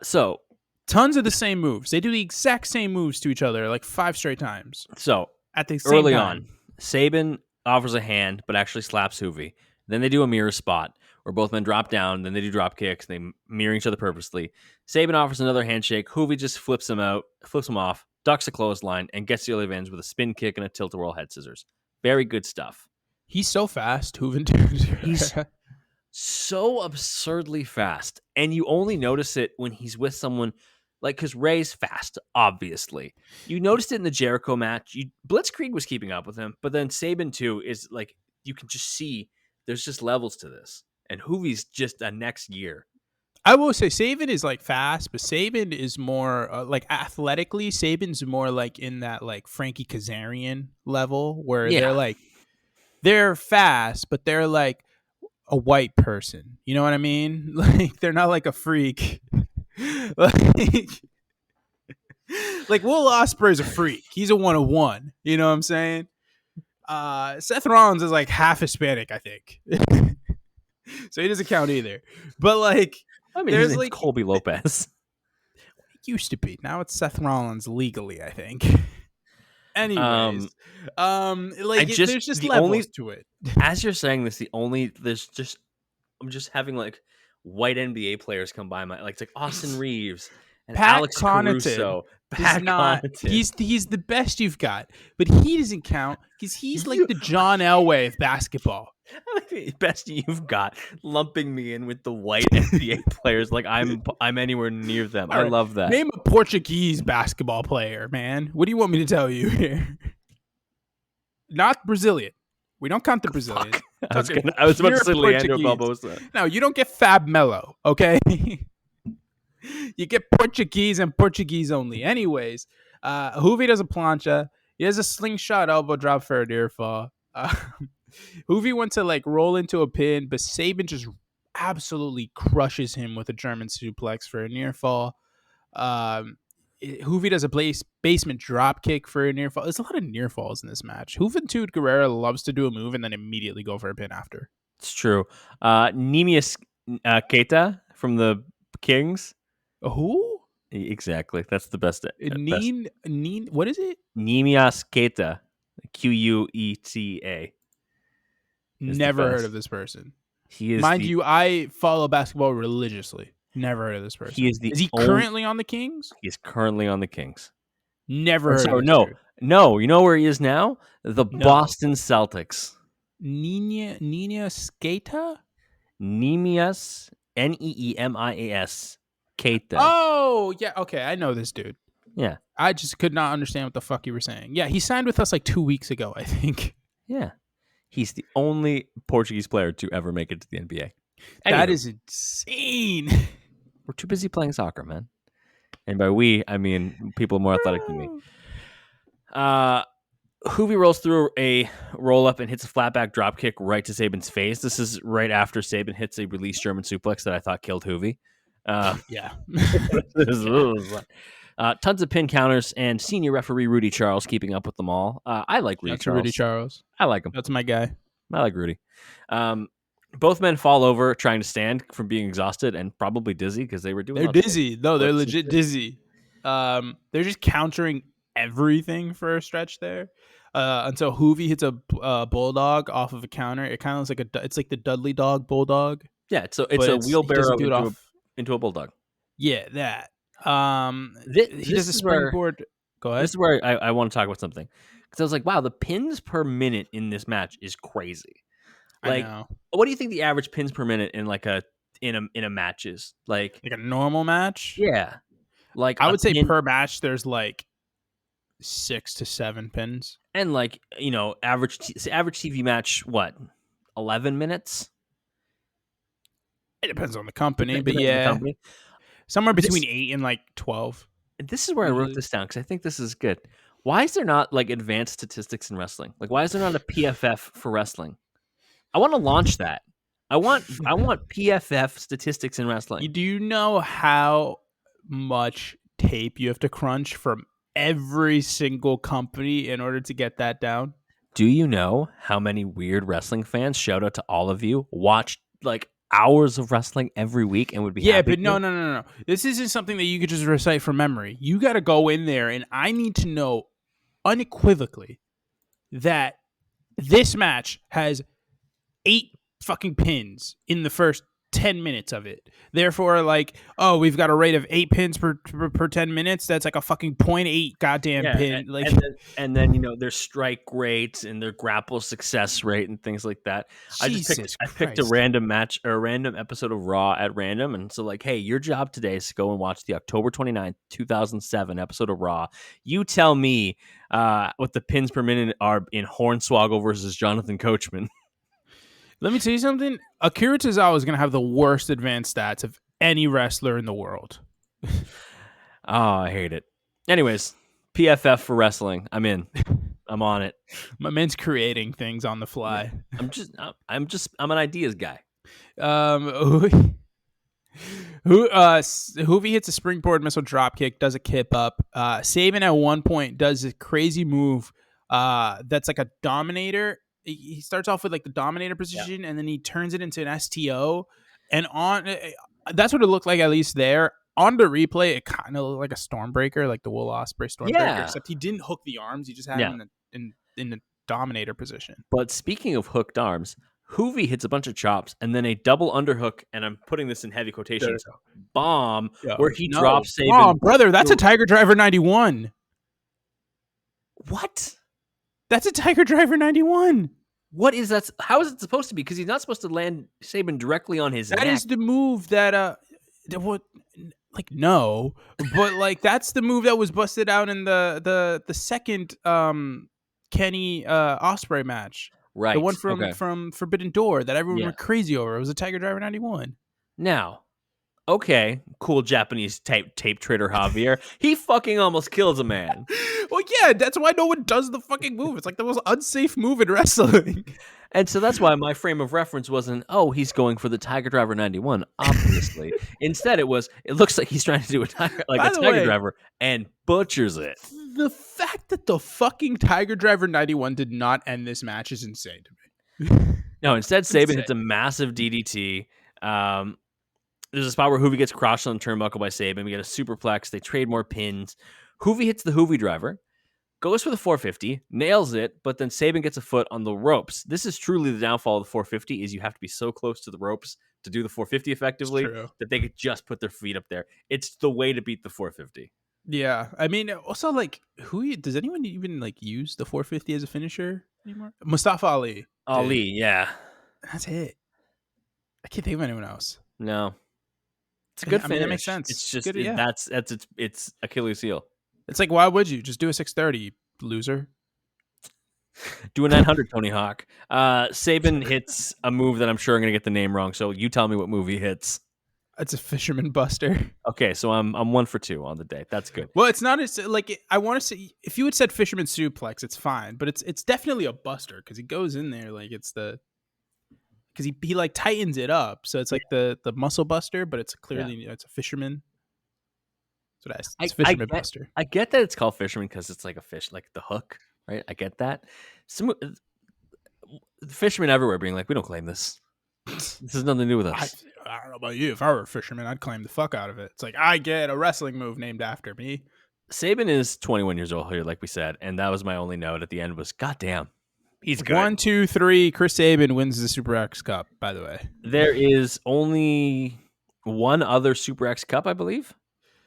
So tons of the same moves. They do the exact same moves to each other like 5 straight times. So at the same early time. on, Sabin offers a hand, but actually slaps Hoovy. Then they do a mirror spot where both men drop down. Then they do drop kicks. They mirror each other purposely. Sabin offers another handshake. Hoovy just flips him off, ducks a clothesline, and gets the early advantage with a spin kick and a tilt-a-whirl head scissors. Very good stuff. He's so fast, Juventud. He's so absurdly fast, and you only notice it when he's with someone like, because Ray's fast, obviously. You noticed it in the Jericho match. Blitzkrieg was keeping up with him, but then Sabin too is like, you can just see there's just levels to this, and Hoovy's just a next gear. I will say Sabin is like fast, but Sabin is more like athletically. Sabin's more like in that like Frankie Kazarian level where they're fast, but they're like a white person. You know what I mean? Like they're not like a freak. like Will Ospreay's a freak. He's a 101. You know what I'm saying? Seth Rollins is like half Hispanic, I think. So he doesn't count either. But like, I mean, there's like Colby Lopez. It used to be. Now it's Seth Rollins legally, I think. Anyways, there's just levels to it. As you're saying this, I'm just having like white NBA players come by my, like, it's like Austin Reeves and Pat Alex Connaughton Caruso. Pat Connaughton. He's the best you've got, but he doesn't count because he's like the John Elway of basketball. Best you've got, lumping me in with the white NBA players like I'm anywhere near them. I love that. Name a Portuguese basketball player, man. What do you want me to tell you here? Not Brazilian. We don't count the Brazilian. I was about to say Leandro Barbosa. No, you don't get Fab Melo, okay? You get Portuguese and Portuguese only. Anyways, Hoovy does a plancha. He has a slingshot elbow drop for a near fall. Hoovy went to like roll into a pin, but Sabin just absolutely crushes him with a German suplex for a near fall. Juvi does a basement drop kick for a near fall. There's a lot of near falls in this match. Juventud Guerrera loves to do a move and then immediately go for a pin after. It's true. Nemius Keita from the Kings. Who? Exactly. That's the best. What is it? Nemias Keita. Queta. Never heard of this person. He is. Mind you, I follow basketball religiously. Never heard of this person. Is he currently on the Kings? He's currently on the Kings. Never heard of this dude. No. You know where he is now? The Boston Celtics. Nina Skata? Nemias, Neemias Keita. Oh, yeah. Okay, I know this dude. Yeah. I just could not understand what the fuck you were saying. Yeah, he signed with us like 2 weeks ago, I think. Yeah. He's the only Portuguese player to ever make it to the NBA. That is insane. We're too busy playing soccer, man. And by we, I mean people more athletic than me. Juvi rolls through a roll-up and hits a flat-back dropkick right to Sabin's face. This is right after Sabin hits a release German suplex that I thought killed Juvi. Yeah. Tons of pin counters and senior referee Rudy Charles keeping up with them all. I like Rudy Charles. Rudy Charles. I like him. That's my guy. I like Rudy. Both men fall over trying to stand from being exhausted and probably dizzy because they were doing. They're dizzy. No, they're legit dizzy. They're just countering everything for a stretch there. Until Juvi hits a bulldog off of a counter. It kind of looks like it's like the Dudley dog bulldog. Yeah, it's a wheelbarrow into a bulldog. Yeah, that. He does a springboard. Go ahead. This is where I want to talk about something because I was like, wow, the pins per minute in this match is crazy. Like, I know. What do you think the average pins per minute in like a match is? Like a normal match? Yeah. Like I would say per match there's like 6 to 7 pins. And like, average TV match, what? 11 minutes? It depends on the company, but yeah. Somewhere between 8 and like 12. This is where I wrote this down because I think this is good. Why is there not like advanced statistics in wrestling? Like, why is there not a PFF for wrestling? I want to launch that. I want PFF statistics in wrestling. Do you know how much tape you have to crunch from every single company in order to get that down? Do you know how many weird wrestling fans, shout out to all of you, watch like hours of wrestling every week and would be happy? But no. This isn't something that you could just recite from memory. You got to go in there, and I need to know unequivocally that this match has 8 fucking pins in the first 10 minutes of it. Therefore, like, oh, we've got a rate of 8 pins per 10 minutes. That's like a fucking 0.8 goddamn pin. And then their strike rates and their grapple success rate and things like that. I picked a random match or a random episode of Raw at random, and so like, hey, your job today is to go and watch the October 29th, 2007 episode of Raw. You tell me what the pins per minute are in Hornswoggle versus Jonathan Coachman. Let me tell you something. Akira Tozawa is going to have the worst advanced stats of any wrestler in the world. Oh, I hate it. Anyways, PFF for wrestling. I'm in. I'm on it. My man's creating things on the fly. Yeah. I'm an ideas guy. Juvi hits a springboard missile dropkick, does a kip up. Sabin at one point does a crazy move that's like a dominator. He starts off with like the dominator position, and then he turns it into an STO. And that's what it looked like, at least there. On the replay, it kind of looked like a Stormbreaker, like the Will Ospreay Stormbreaker, except he didn't hook the arms. He just had him in the dominator position. But speaking of hooked arms, Juvi hits a bunch of chops and then a double underhook, and I'm putting this in heavy quotations, bomb, where he drops Sabin. Oh, brother, that's a Tiger Driver 91. What? That's a Tiger Driver 91. What is that? How is it supposed to be? Because he's not supposed to land Sabin directly on his neck. That is the move that no, but like that's the move that was busted out in the second Kenny Ospreay match. Right. The one from Forbidden Door that everyone went crazy over. It was a Tiger Driver 91. Now, Okay, cool Japanese tape trader Javier. He fucking almost kills a man. Well, yeah, that's why no one does the fucking move. It's like the most unsafe move in wrestling. And so that's why my frame of reference wasn't, oh, he's going for the Tiger Driver 91, obviously. Instead, it looks like he's trying to do a Tiger By the way, Driver and butchers it. The fact that the fucking Tiger Driver 91 did not end this match is insane to me. No, instead, Sabin hits a massive DDT. There's a spot where Hoovy gets crushed on the turnbuckle by Sabin. We get a superplex. They trade more pins. Hoovy hits the Hoovy Driver, goes for the 450, nails it, but then Sabin gets a foot on the ropes. This is truly the downfall of the 450, is you have to be so close to the ropes to do the 450 effectively that they could just put their feet up there. It's the way to beat the 450. Yeah. I mean, also, like, does anyone even, like, use the 450 as a finisher anymore? Mustafa Ali. Ali, yeah. That's it. I can't think of anyone else. No. It's a good finish. I mean, that makes sense. It's just, good, yeah. that's it's Achilles heel. It's like, why would you? Just do a 630, loser. Do a 900, Tony Hawk. Sabin hits a move that I'm sure I'm going to get the name wrong, so you tell me what move he hits. It's a Fisherman Buster. Okay, so I'm 1 for 2 on the day. That's good. Well, it's not like, I want to say, if you had said Fisherman Suplex, it's fine, but it's definitely a Buster because he goes in there like it's because he like tightens it up, so it's like the Muscle Buster, but it's clearly it's a Fisherman. That's what it's Fisherman Buster. I get that it's called Fisherman because it's like a fish, like the hook, right? I get that. Fishermen everywhere being like, we don't claim this. This has nothing to do with us. I don't know about you. If I were a fisherman, I'd claim the fuck out of it. It's like, I get a wrestling move named after me. Sabin is 21 years old here, like we said, and that was my only note at the end was, goddamn, he's good. 1, 2, 3. Chris Sabin wins the Super X Cup, by the way. There is only one other Super X Cup, I believe.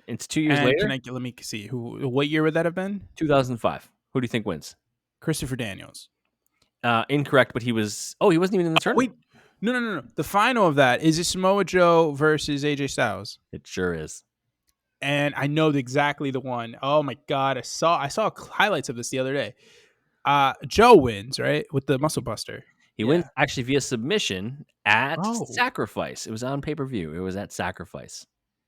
It's 2 years later. Let me see. What year would that have been? 2005. Who do you think wins? Christopher Daniels. Incorrect, but he wasn't even in the tournament. Wait. No. The final of that is Samoa Joe versus AJ Styles. It sure is. And I know exactly the one. Oh my god, I saw highlights of this the other day. Joe wins, right? With the Muscle Buster. He wins actually via submission at Sacrifice. It was on pay-per-view. It was at Sacrifice.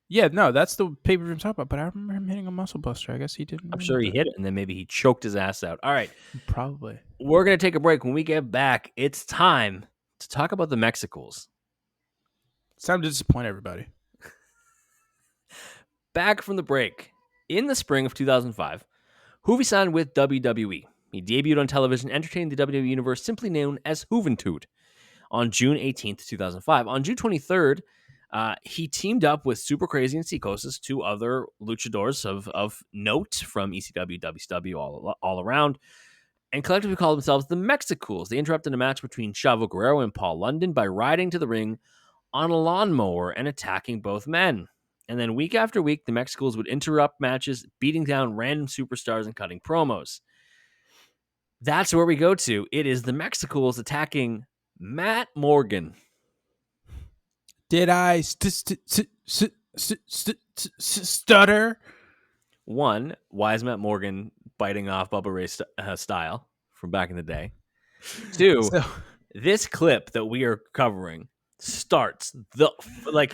Yeah, no, that's the pay-per-view I'm talking about, but I remember him hitting a Muscle Buster. I guess he didn't. I'm sure he hit it, and then maybe he choked his ass out. All right. Probably. We're going to take a break. When we get back, it's time to talk about the Mexicals. It's time to disappoint everybody. Back from the break. In the spring of 2005, Hoovy signed with WWE. He debuted on television, entertaining the WWE Universe, simply known as Juventud, on June 18th, 2005. On June 23rd, he teamed up with Super Crazy and Psicosis, two other luchadors of note from ECW, WCW, all around, and collectively called themselves the Mexicools. They interrupted a match between Chavo Guerrero and Paul London by riding to the ring on a lawnmower and attacking both men. And then week after week, the Mexicools would interrupt matches, beating down random superstars and cutting promos. That's where we go to. It is the Mexicools attacking Matt Morgan. Did I stutter? One, why is Matt Morgan biting off Bubba Ray's style from back in the day? Two, this clip that we are covering starts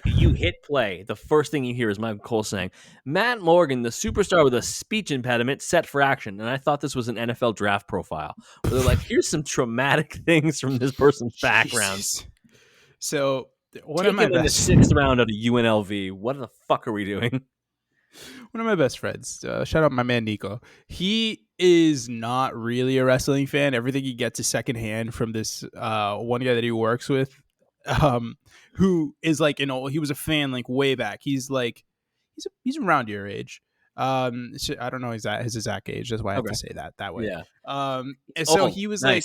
you hit play. The first thing you hear is Michael Cole saying, Matt Morgan, the superstar with a speech impediment, set for action. And I thought this was an NFL draft profile. Where they're like, here's some traumatic things from this person's background. So one Take of my him in the 6th round of the UNLV. What the fuck are we doing? One of my best friends, shout out my man Nico. He is not really a wrestling fan. Everything he gets is secondhand from this one guy that he works with, who is like, he was a fan like way back. He's like, he's around your age. So I don't know his exact age. That's why I have to say that way. Yeah. And so he was like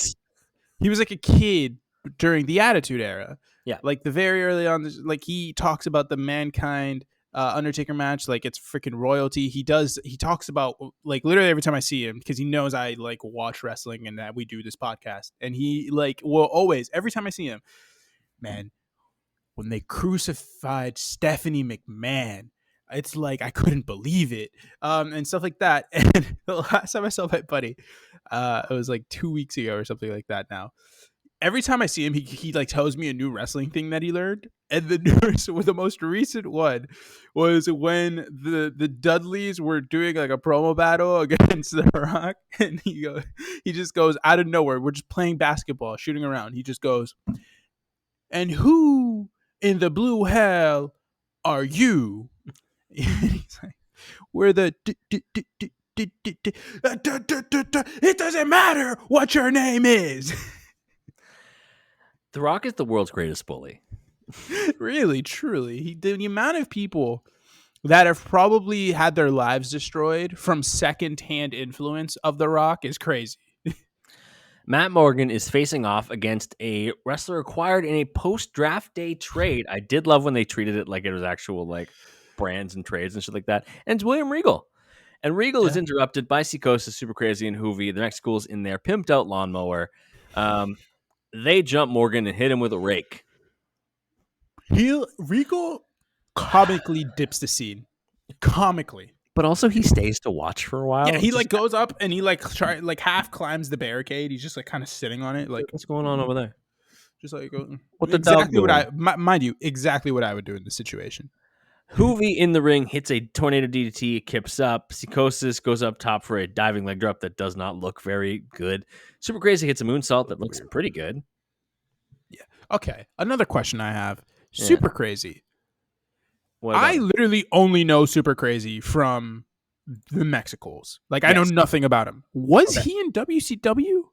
a kid during the Attitude Era. Yeah. Like the very early on, like he talks about the Mankind Undertaker match like it's freaking royalty. He talks about like literally every time I see him, because he knows I like watch wrestling and that we do this podcast, and he like will always, every time I see him, man, when they crucified Stephanie McMahon, it's like I couldn't believe it, and stuff like that. And the last time I saw my buddy, it was like 2 weeks ago or something like that now. every time I see him, he like tells me a new wrestling thing that he learned. And the most recent one was when the Dudleys were doing like a promo battle against The Rock, and he just goes out of nowhere. We're just playing basketball, shooting around. He just goes, "And who in the blue hell are you?" He's like, "We're the it doesn't matter what your name is." The Rock is the world's greatest bully. Really, truly. The amount of people that have probably had their lives destroyed from secondhand influence of The Rock is crazy. Matt Morgan is facing off against a wrestler acquired in a post-draft day trade. I did love when they treated it like it was actual like brands and trades and shit like that. And it's William Regal. And Regal is interrupted by Psychosis, Super Crazy, and Hoovy. The next school's in their pimped out lawnmower. They jump Morgan and hit him with a rake. Regal comically dips the scene. Comically. But also he stays to watch for a while. Yeah, he like goes up and he like half climbs the barricade. He's just like kind of sitting on it. Like, what's going on over there? Just like what the exactly what mind you, exactly what I would do in this situation. Hoovy in the ring hits a tornado DDT, kips up. Psychosis goes up top for a diving leg drop that does not look very good. Super Crazy hits a moonsault that looks pretty good. Yeah. Okay. Another question I have. Super Crazy. I literally only know Super Crazy from the Mexicals. Like, I know nothing about him. Was he in WCW?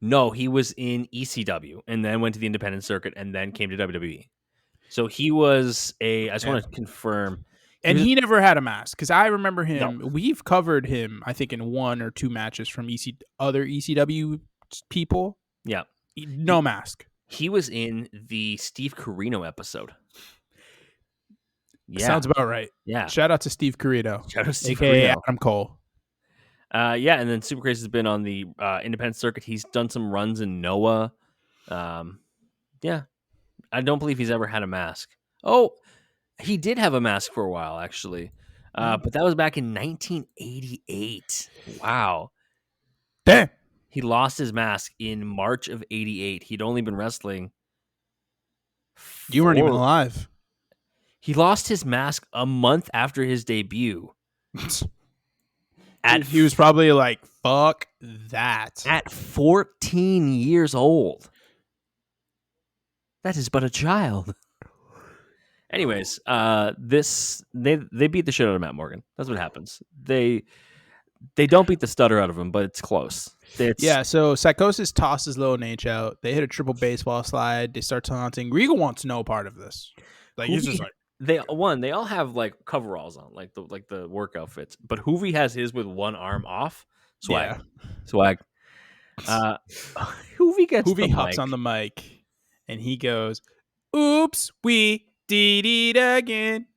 No, he was in ECW and then went to the independent circuit and then came to WWE. So he was I just want to confirm. And he never had a mask because I remember him. No. We've covered him, I think, in 1 or 2 matches from other ECW people. Yeah. No mask. He was in the Steve Corino episode. Yeah. Sounds about right. Yeah. Shout out to Steve Corino. Shout out to Steve AKA Corino. Adam Cole. Yeah, and then Super Crazy has been on the independent circuit. He's done some runs in Noah. Yeah. I don't believe he's ever had a mask. Oh, he did have a mask for a while, actually. But that was back in 1988. Wow. Damn. He lost his mask in March of 88. He'd only been wrestling. You weren't even alive. He lost his mask a month after his debut. He was probably like, fuck that. At 14 years old. That is but a child. Anyways, they beat the shit out of Matt Morgan. That's what happens. They don't beat the stutter out of him, but it's close. So Psychosis tosses Low and H out. They hit a triple baseball slide. They start taunting. Regal wants no part of this. Like, he's just like, they all have like coveralls on, like the work outfits, but Hoovy has his with one arm off. Swag. Hoovy hops on the mic and he goes, "Oops, we did it again."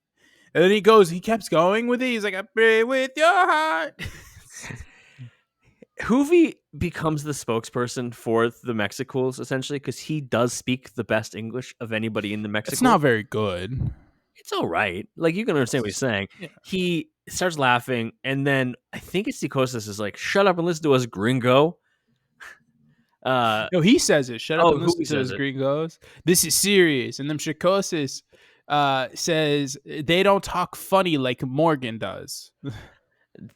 And then he keeps going with it. He's like, "I pray with your heart." Hoovy becomes the spokesperson for the Mexicals essentially because he does speak the best English of anybody in the Mexicals. It's not very good. It's all right. Like, you can understand what he's saying. Yeah. He starts laughing, and then I think it's Psychosis is like, "Shut up and listen to us, gringo." No, he says it. Shut up and listen to us, gringos. This is serious. And then Psychosis says they don't talk funny like Morgan does.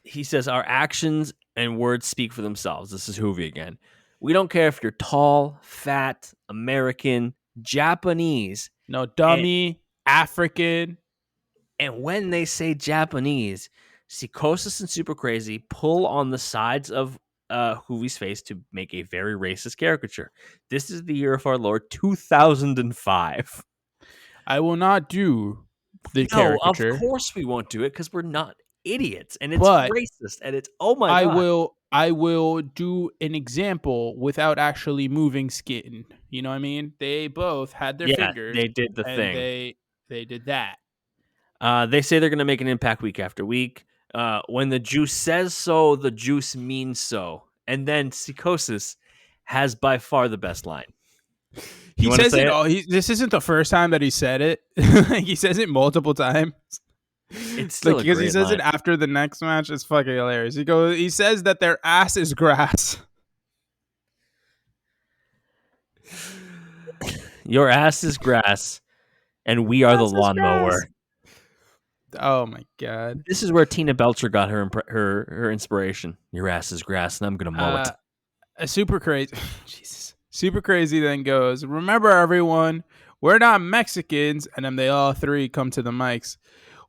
He says, "Our actions and words speak for themselves." This is Hoovy again. "We don't care if you're tall, fat, American, Japanese. No, dummy. African." And when they say Japanese, Psychosis and Super Crazy pull on the sides of Hoovy's face to make a very racist caricature. This is the year of our Lord 2005. I will not do the caricature. Of course we won't do it because we're not idiots, and it's racist, and it's God. I will do an example without actually moving skin. You know what I mean? They both had their fingers. They did the thing. They did that. They say they're going to make an impact week after week. When the juice says so, the juice means so. And then Psychosis has by far the best line. He says it. This isn't the first time that he said it. He says it multiple times. It's still because he says it after the next match. It's fucking hilarious. He says that their ass is grass. Your ass is grass, and we are the That's his grass. lawnmower. Oh my god. This is where Tina Belcher got her inspiration. Your ass is grass, and I'm gonna mow it. A super crazy. Jesus. Super crazy then goes, remember everyone, we're not Mexicans. And then they all three come to the mics.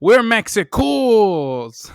We're Mexicools.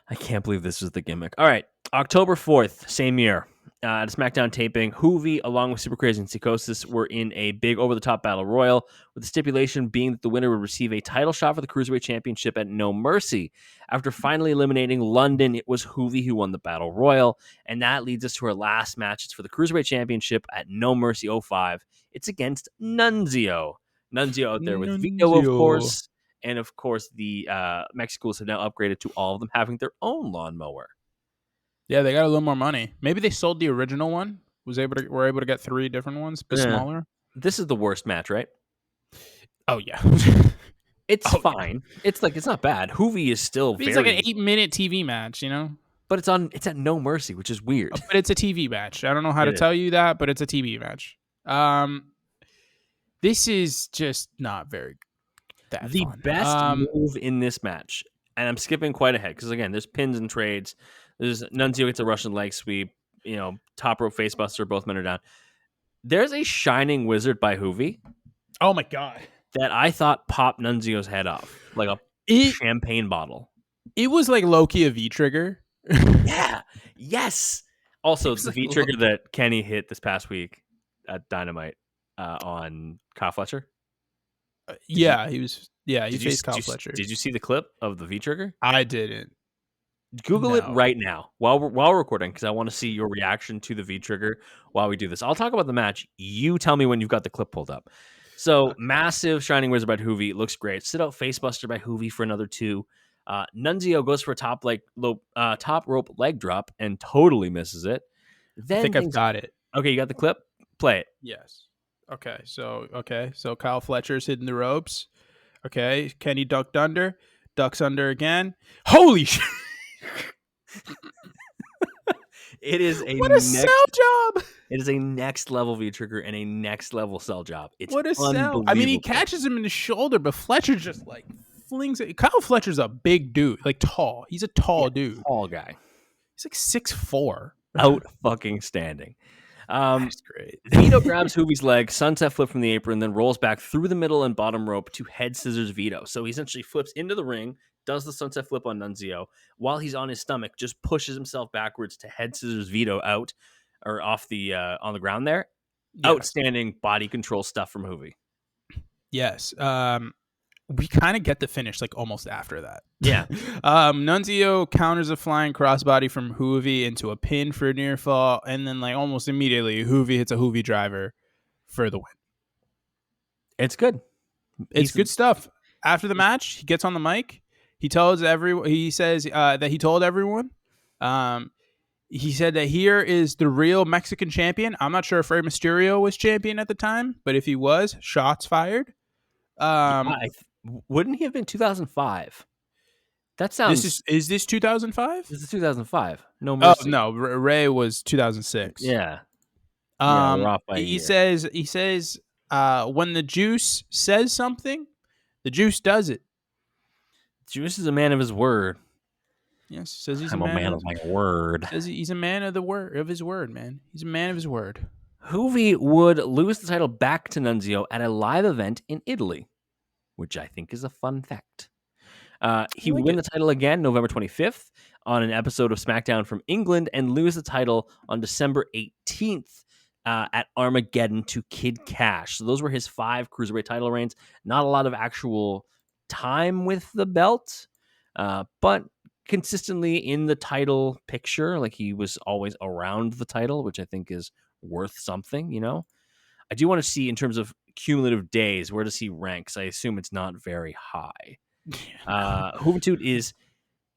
I can't believe this was the gimmick. All right, October 4th, same year. At a SmackDown taping, Hoovy, along with Super Crazy and Psychosis, were in a big over-the-top battle royal, with the stipulation being that the winner would receive a title shot for the Cruiserweight Championship at No Mercy. After finally eliminating London, it was Hoovy who won the battle royal, and that leads us to our last match. It's for the Cruiserweight Championship at No Mercy 05. It's against Nunzio. Nunzio out there with Vito, of course, and of course the Mexicools have now upgraded to all of them having their own lawnmower. Yeah, they got a little more money. Maybe they sold the original one. Were able to get 3 different ones, but smaller. This is the worst match, right? Oh yeah. It's fine. Yeah. It's not bad. Hoovy is still it's like an 8-minute TV match, But it's at No Mercy, which is weird. But it's a TV match. I don't know how to tell you that, but it's a TV match. This is just not very that the fun. best move in this match, and I'm skipping quite ahead because again, there's pins and trades. There's Nunzio gets a Russian leg sweep, top rope facebuster, both men are down. There's a Shining Wizard by Hoovy. Oh my god. That I thought popped Nunzio's head off like a champagne bottle. It was like low-key a V-trigger. Yeah. Yes. Also, the V-trigger that Kenny hit this past week at Dynamite on Kyle Fletcher. He faced Kyle Fletcher. Did you see the clip of the V-trigger? I didn't. Google it right now while we're recording because I want to see your reaction to the V-trigger while we do this. I'll talk about the match. You tell me when you've got the clip pulled up. So, massive Shining Wizard by Hoovy. Looks great. Sit out facebuster by Hoovy for another 2. Nunzio goes for a top rope leg drop and totally misses it. Then I think I've got it. Okay, you got the clip? Play it. Yes. Okay, so Kyle Fletcher's hitting the ropes. Okay, Kenny ducked under. Ducks under again. Holy shit! It is a sell job. It is a next level V trigger and a next level sell job. It's what a sell. I mean, he catches him in the shoulder, but Fletcher just like flings it. Kyle Fletcher's a big dude, like tall. He's a tall dude. Tall guy. He's like 6'4". Out fucking standing. That's great. Vito grabs Hoovy's leg, sunset flip from the apron, then rolls back through the middle and bottom rope to head scissors Vito. So he essentially flips into the ring, does the sunset flip on Nunzio. While he's on his stomach, just pushes himself backwards to head scissors Vito out or off the on the ground there. Yeah. Outstanding body control stuff from Hoovy. Yes. We kind of get the finish like almost after that. Yeah. Nunzio counters a flying crossbody from Hoovy into a pin for a near fall, and then like almost immediately Hoovy hits a Hoovy driver for the win. It's good. It's good stuff. After the match, he gets on the mic. He tells everyone. He says that he told everyone. He said that here is the real Mexican champion. I'm not sure if Rey Mysterio was champion at the time, but if he was, shots fired. Wouldn't he have been 2005? That sounds. Is this 2005? This is 2005. No Mercy. Oh no, Ray was 2006. Yeah. We're off by a year. He says when the Juice says something, the Juice does it. Juice is a man of his word. Yes, says he's a man of my word. Says he's a man of his word, man. He's a man of his word. Hoovy would lose the title back to Nunzio at a live event in Italy, which I think is a fun fact. He would win the title again November 25th on an episode of SmackDown from England and lose the title on December 18th at Armageddon to Kid Cash. So those were his 5 Cruiserweight title reigns. Not a lot of actual time with the belt, but consistently in the title picture. Like he was always around the title, which I think is worth something, I do want to see in terms of cumulative days, where does he rank? I assume it's not very high. Juventud is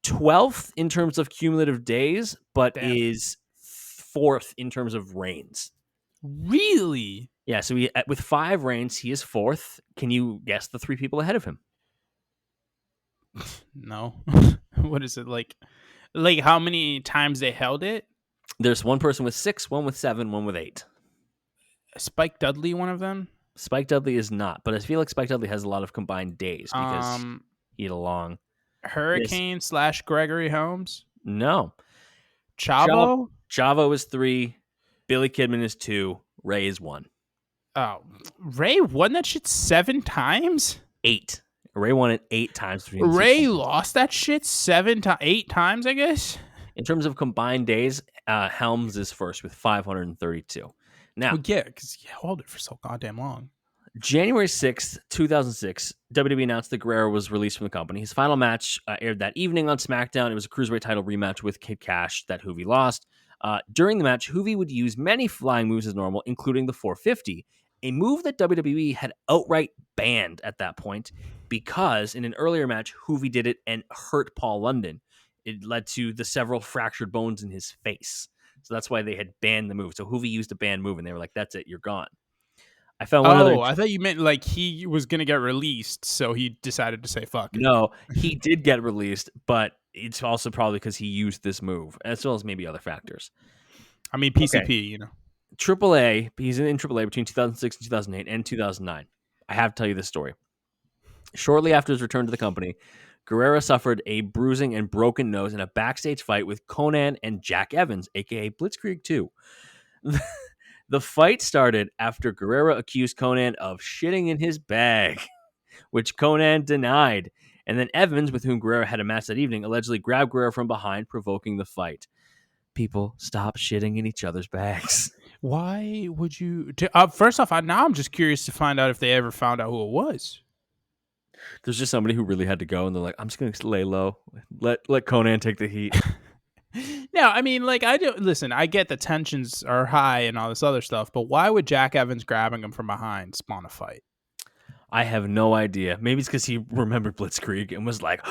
12th in terms of cumulative days, but is 4th in terms of reigns. Really? Yeah, so with 5 reigns, he is 4th. Can you guess the 3 people ahead of him? No. What is it like? Like how many times they held it? There's one person with 6, one with 7, one with 8. Spike Dudley, one of them? Spike Dudley is not, but I feel like Spike Dudley has a lot of combined days because Um, he had a long. This Hurricane / Gregory Holmes. no. Chavo. Chavo is 3. Billy Kidman is 2. Ray is 1. Oh, Ray won that shit 7 times. 8. Ray won it 8 times between the two Ray companies. lost that shit 8 times, I guess. In terms of combined days, Helms is first with 532. Now, Well, yeah, because he held it for so goddamn long. January 6th, 2006, WWE announced that Guerrero was released from the company. His final match aired that evening on SmackDown. It was a Cruiserweight title rematch with Kid Cash that Juvi lost. During the match, Juvi would use many flying moves as normal, including the 450, a move that WWE had outright banned at that point because in an earlier match, Juvi did it and hurt Paul London. It led to the several fractured bones in his face. So that's why they had banned the move. So Juvi used a banned move, and they were like, that's it, you're gone. I found one other. I thought you meant like he was gonna get released, so he decided to say fuck it. No, he did get released, but it's also probably because he used this move, as well as maybe other factors. I mean, PCP, Okay. you know. AAA, he's in AAA between 2006 and 2008 and 2009. I have to tell you this story. Shortly after his return to the company, Guerrero suffered a bruising and broken nose in a backstage fight with Conan and Jack Evans, aka Blitzkrieg 2. The fight started after Guerrero accused Conan of shitting in his bag, which Conan denied. And then Evans, with whom Guerrero had a match that evening, allegedly grabbed Guerrero from behind, provoking the fight. People, stop shitting in each other's bags. Why would you? First off, now I'm just curious to find out if they ever found out who it was. There's just somebody who really had to go, and they're like, I'm just going to lay low. Let Conan take the heat. No, I mean, like, I do listen. I get the tensions are high and all this other stuff, but why would Jack Evans grabbing him from behind spawn a fight? I have no idea. Maybe it's because he remembered Blitzkrieg and was like,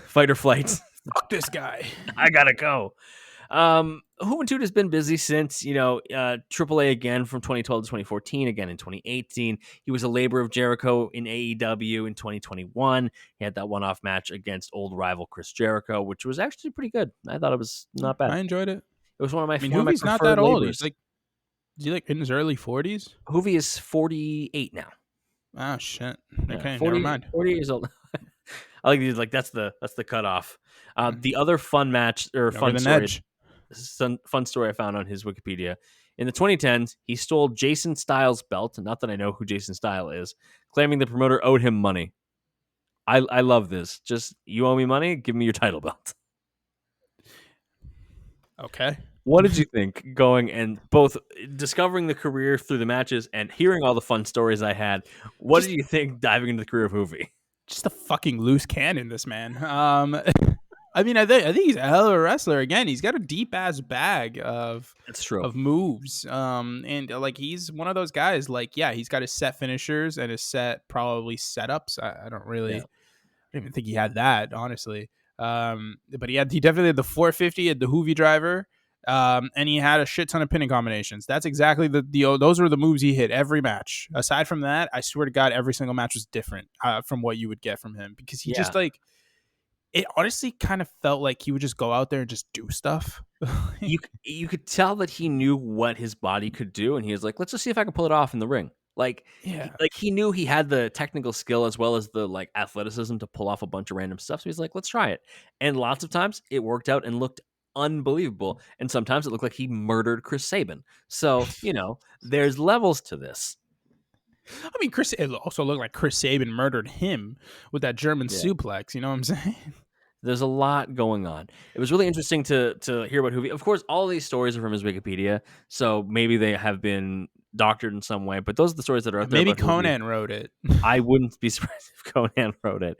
fight or flight. Fuck this guy. I gotta go. Juventud has been busy since, AAA again from 2012 to 2014, again in 2018. He was a labor of Jericho in AEW in 2021. He had that one-off match against old rival Chris Jericho, which was actually pretty good. I thought it was not bad. I enjoyed it. It was one of my Juvi's not preferred that old. labors. He's like in his early 40s. Juvi is 48 now. Oh shit. Okay, Yeah, 40, never mind. 40 years old. I like that's the cutoff. The other fun match or fun story. Fun story I found on his Wikipedia. In the 2010s, he stole Jason Styles' belt. Not that I know who Jason Styles is, claiming the promoter owed him money. I love this. Just, you owe me money? Give me your title belt. Okay. What did you think going and both discovering the career through the matches and hearing all the fun stories I had? What did you think diving into the career of Juvi? Just a fucking loose cannon, this man. I mean, I think he's a hell of a wrestler. Again, he's got a deep ass bag of moves. And like he's one of those guys. Like, yeah, he's got his set finishers and his set probably setups. I don't really, I don't even think he had that honestly. But he definitely had the 450, had the Juvi driver, and he had a shit ton of pinning combinations. That's exactly those were the moves he hit every match. Aside from that, I swear to God, every single match was different from what you would get from him because he just like. It honestly kind of felt like he would just go out there and just do stuff. You could tell that he knew what his body could do, and he was like, "Let's just see if I can pull it off in the ring." He knew he had the technical skill as well as the like athleticism to pull off a bunch of random stuff. So he's like, "Let's try it." And lots of times it worked out and looked unbelievable, and sometimes it looked like he murdered Chris Sabin. So there's levels to this. I mean, it also looked like Chris Sabin murdered him with that German suplex. You know what I'm saying? There's a lot going on. It was really interesting to hear about Juvi. Of course, all these stories are from his Wikipedia, so maybe they have been doctored in some way. But those are the stories that are out there. Maybe Conan wrote it. I wouldn't be surprised if Conan wrote it.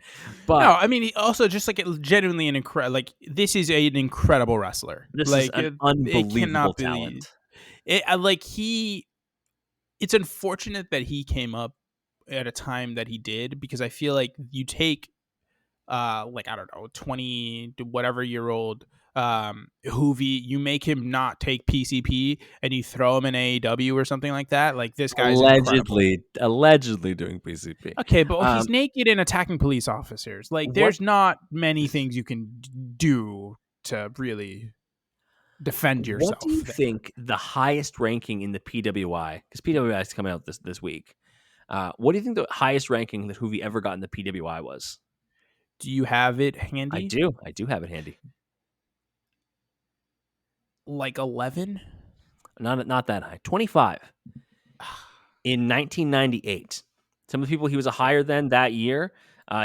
But no, I mean, he also just like genuinely an incredible. Like this is an incredible wrestler. This is an unbelievable talent. It's unfortunate that he came up at a time that he did because I feel like you take I don't know 20 whatever year old Juvi, you make him not take PCP and you throw him in AEW or something like that. Like this guy's allegedly doing PCP. Okay, but he's naked and attacking police officers. Like there's not many things you can do to really defend yourself. What do you think the highest ranking in the PWI? Because PWI is coming out this week. What do you think the highest ranking that Hoovy ever got in the PWI was? Do you have it handy? I do have it handy. Like 11? Not that high. 25 in 1998. Some of the people he was a higher than that year.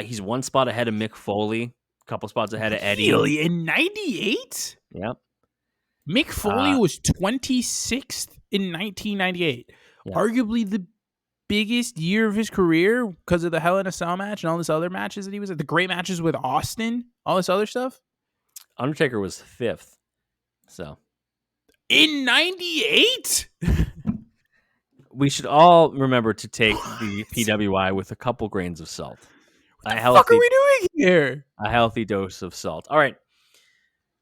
He's one spot ahead of Mick Foley, a couple spots ahead of Eddie. Really? In 98? Yep. Mick Foley was 26th in 1998. Yeah. Arguably the biggest year of his career because of the Hell in a Cell match and all this other matches that he was at. The great matches with Austin, all this other stuff. Undertaker was 5th. So. In 98? We should all remember to take the PWI with a couple grains of salt. What the fuck are we doing here? A healthy dose of salt. All right.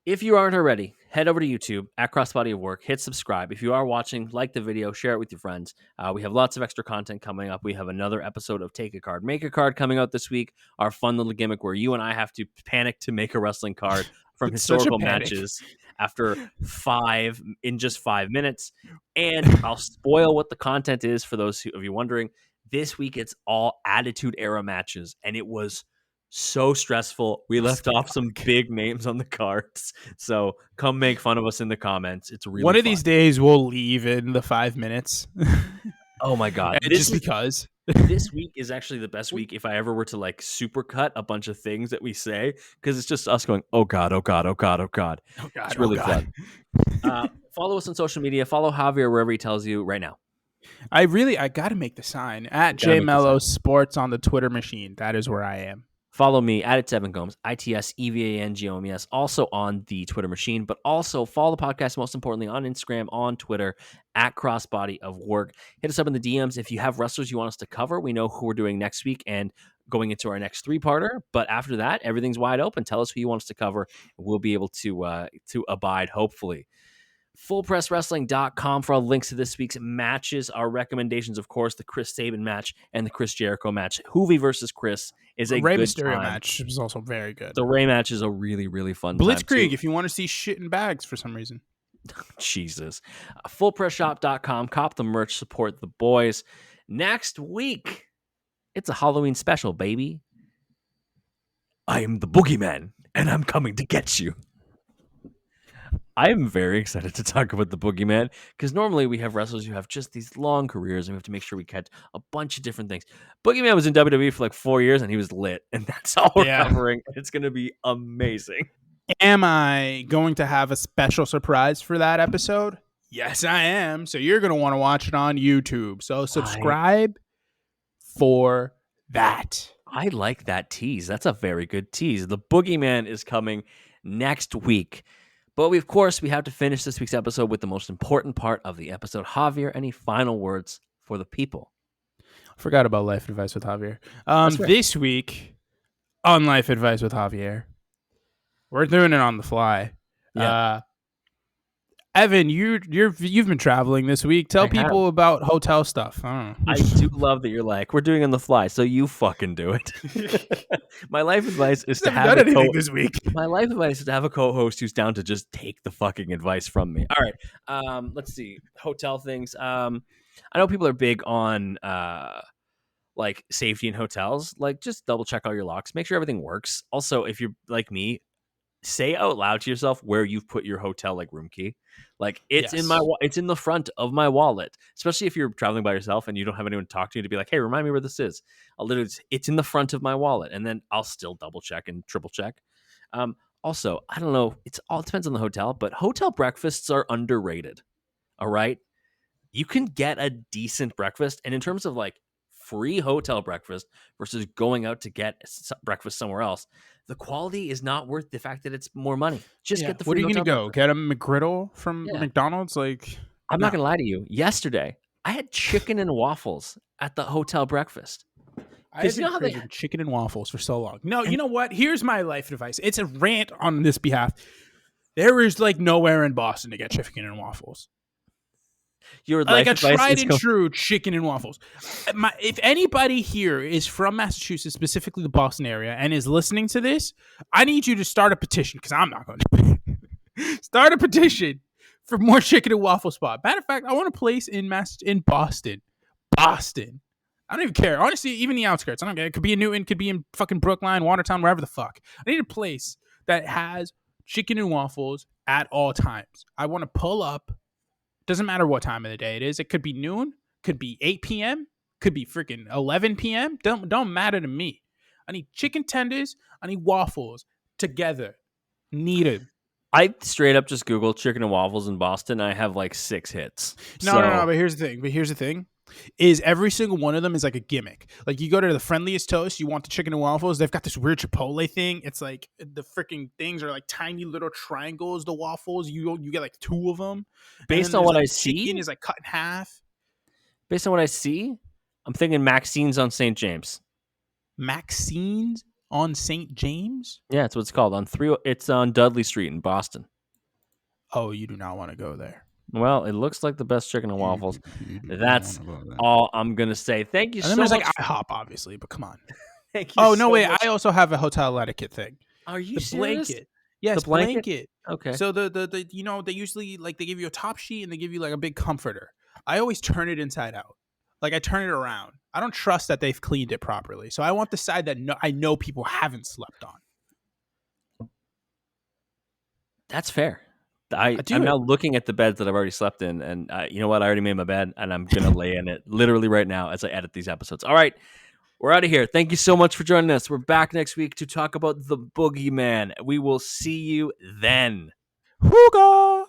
If you aren't already, head over to YouTube at Crossbody of Work. Hit subscribe. If you are watching, like the video, share it with your friends. We have lots of extra content coming up. We have another episode of Take a Card, Make a Card coming out this week. Our fun little gimmick where you and I have to panic to make a wrestling card from historical matches after 5 in just 5 minutes. And I'll spoil what the content is for those of you wondering. This week, it's all Attitude Era matches, and it was so stressful. We left off some big names on the cards. So come make fun of us in the comments. It's really one of fun. these days we'll leave in the 5 minutes. Oh my God. Because this week is actually the best week if I ever were to like supercut a bunch of things that we say, because it's just us going, oh God, oh God, oh God, oh God. Oh God, it's really fun. Follow us on social media. Follow Javier wherever he tells you right now. I got to make the sign at J Mello Sports on the Twitter machine. That is where I am. Follow me at @7Gomes, ITSEVANGOMES, also on the Twitter machine, but also follow the podcast, most importantly, on Instagram, on Twitter, at Crossbody of Work. Hit us up in the DMs if you have wrestlers you want us to cover. We know who we're doing next week and going into our next 3-parter. But after that, everything's wide open. Tell us who you want us to cover. We'll be able to abide, hopefully. FullPressWrestling.com for all links to this week's matches. Our recommendations, of course, the Chris Sabin match and the Chris Jericho match. Hoovy versus Chris is a Rey good Mysterio time. match was also very good. The Rey match is a really, really fun Blitzkrieg, if you want to see shit in bags for some reason. Jesus. FullPressShop.com. Cop the merch. Support the boys. Next week, it's a Halloween special, baby. I am the boogeyman, and I'm coming to get you. I am very excited to talk about the boogeyman because normally we have wrestlers who have just these long careers and we have to make sure we catch a bunch of different things. Boogeyman was in WWE for like 4 years and he was lit, and that's all we're covering. It's going to be amazing. Am I going to have a special surprise for that episode? Yes, I am. So you're going to want to watch it on YouTube. So subscribe for that. I like that tease. That's a very good tease. The boogeyman is coming next week. But we have to finish this week's episode with the most important part of the episode. Javier, any final words for the people? Forgot about Life Advice with Javier. This week on Life Advice with Javier, we're doing it on the fly. Yeah. Evan, you've been traveling this week. Tell people about hotel stuff. I do love that you're like, we're doing it on the fly, so you fucking do it. My life advice is to have this week. My life advice is to have a co-host who's down to just take the fucking advice from me. All right. Let's see. Hotel things. I know people are big on like safety in hotels. Like, just double check all your locks. Make sure everything works. Also, if you're like me, say out loud to yourself where you've put your hotel like room key. Like, it's it's in the front of my wallet, especially if you're traveling by yourself and you don't have anyone to talk to you to be like, hey, remind me where this is. It's in the front of my wallet, and then I'll still double check and triple check. Also, I don't know, it depends on the hotel, but hotel breakfasts are underrated. All right, you can get a decent breakfast, and in terms of like free hotel breakfast versus going out to get breakfast somewhere else, the quality is not worth the fact that it's more money. Just get the free. What are you going to go? Get a McGriddle from McDonald's? Like, I'm not going to lie to you. Yesterday, I had chicken and waffles at the hotel breakfast. I have been craving chicken and waffles for so long. No, you know what? Here's my life advice. It's a rant on this behalf. There is like nowhere in Boston to get chicken and waffles. Your like a tried and true chicken and waffles. If anybody here is from Massachusetts, specifically the Boston area, and is listening to this, I need you to start a petition, because I'm not going to. Start a petition for more chicken and waffle spot. Matter of fact, I want a place in Boston. Boston. I don't even care. Honestly, even the outskirts. I don't care. It could be in Newton, could be in fucking Brookline, Watertown, wherever the fuck. I need a place that has chicken and waffles at all times. I want to pull up. Doesn't matter what time of the day it is. It could be noon, could be 8 p.m., could be freaking 11 p.m. Don't matter to me. I need chicken tenders. I need waffles together. Need it. I straight up just Googled chicken and waffles in Boston. And I have like 6 hits. No. But here's the thing. Is every single one of them is like a gimmick. Like you go to the Friendliest Toast, you want the chicken and waffles. They've got this weird Chipotle thing. It's like the freaking things are like tiny little triangles. The waffles, you get like 2 of them. Based on what like I see, chicken is like cut in half. Based on what I see, I'm thinking Maxine's on St. James. Maxine's on St. James? Yeah, that's what it's called. It's on Dudley Street in Boston. Oh, you do not want to go there. Well, it looks like the best chicken and waffles. That's all I'm gonna say. Thank you so much. There's like IHOP, obviously, but come on. Thank you. Oh no, wait! I also have a hotel etiquette thing. Are you serious? Blanket? Yes, the blanket. Okay. So the they usually like they give you a top sheet and they give you like a big comforter. I always turn it inside out. Like I turn it around. I don't trust that they've cleaned it properly. So I want the side that I know people haven't slept on. That's fair. I'm now looking at the beds that I've already slept in, and you know what? I already made my bed, and I'm gonna lay in it literally right now as I edit these episodes. All right, we're out of here. Thank you so much for joining us. We're back next week to talk about the Boogeyman. We will see you then. Hooga!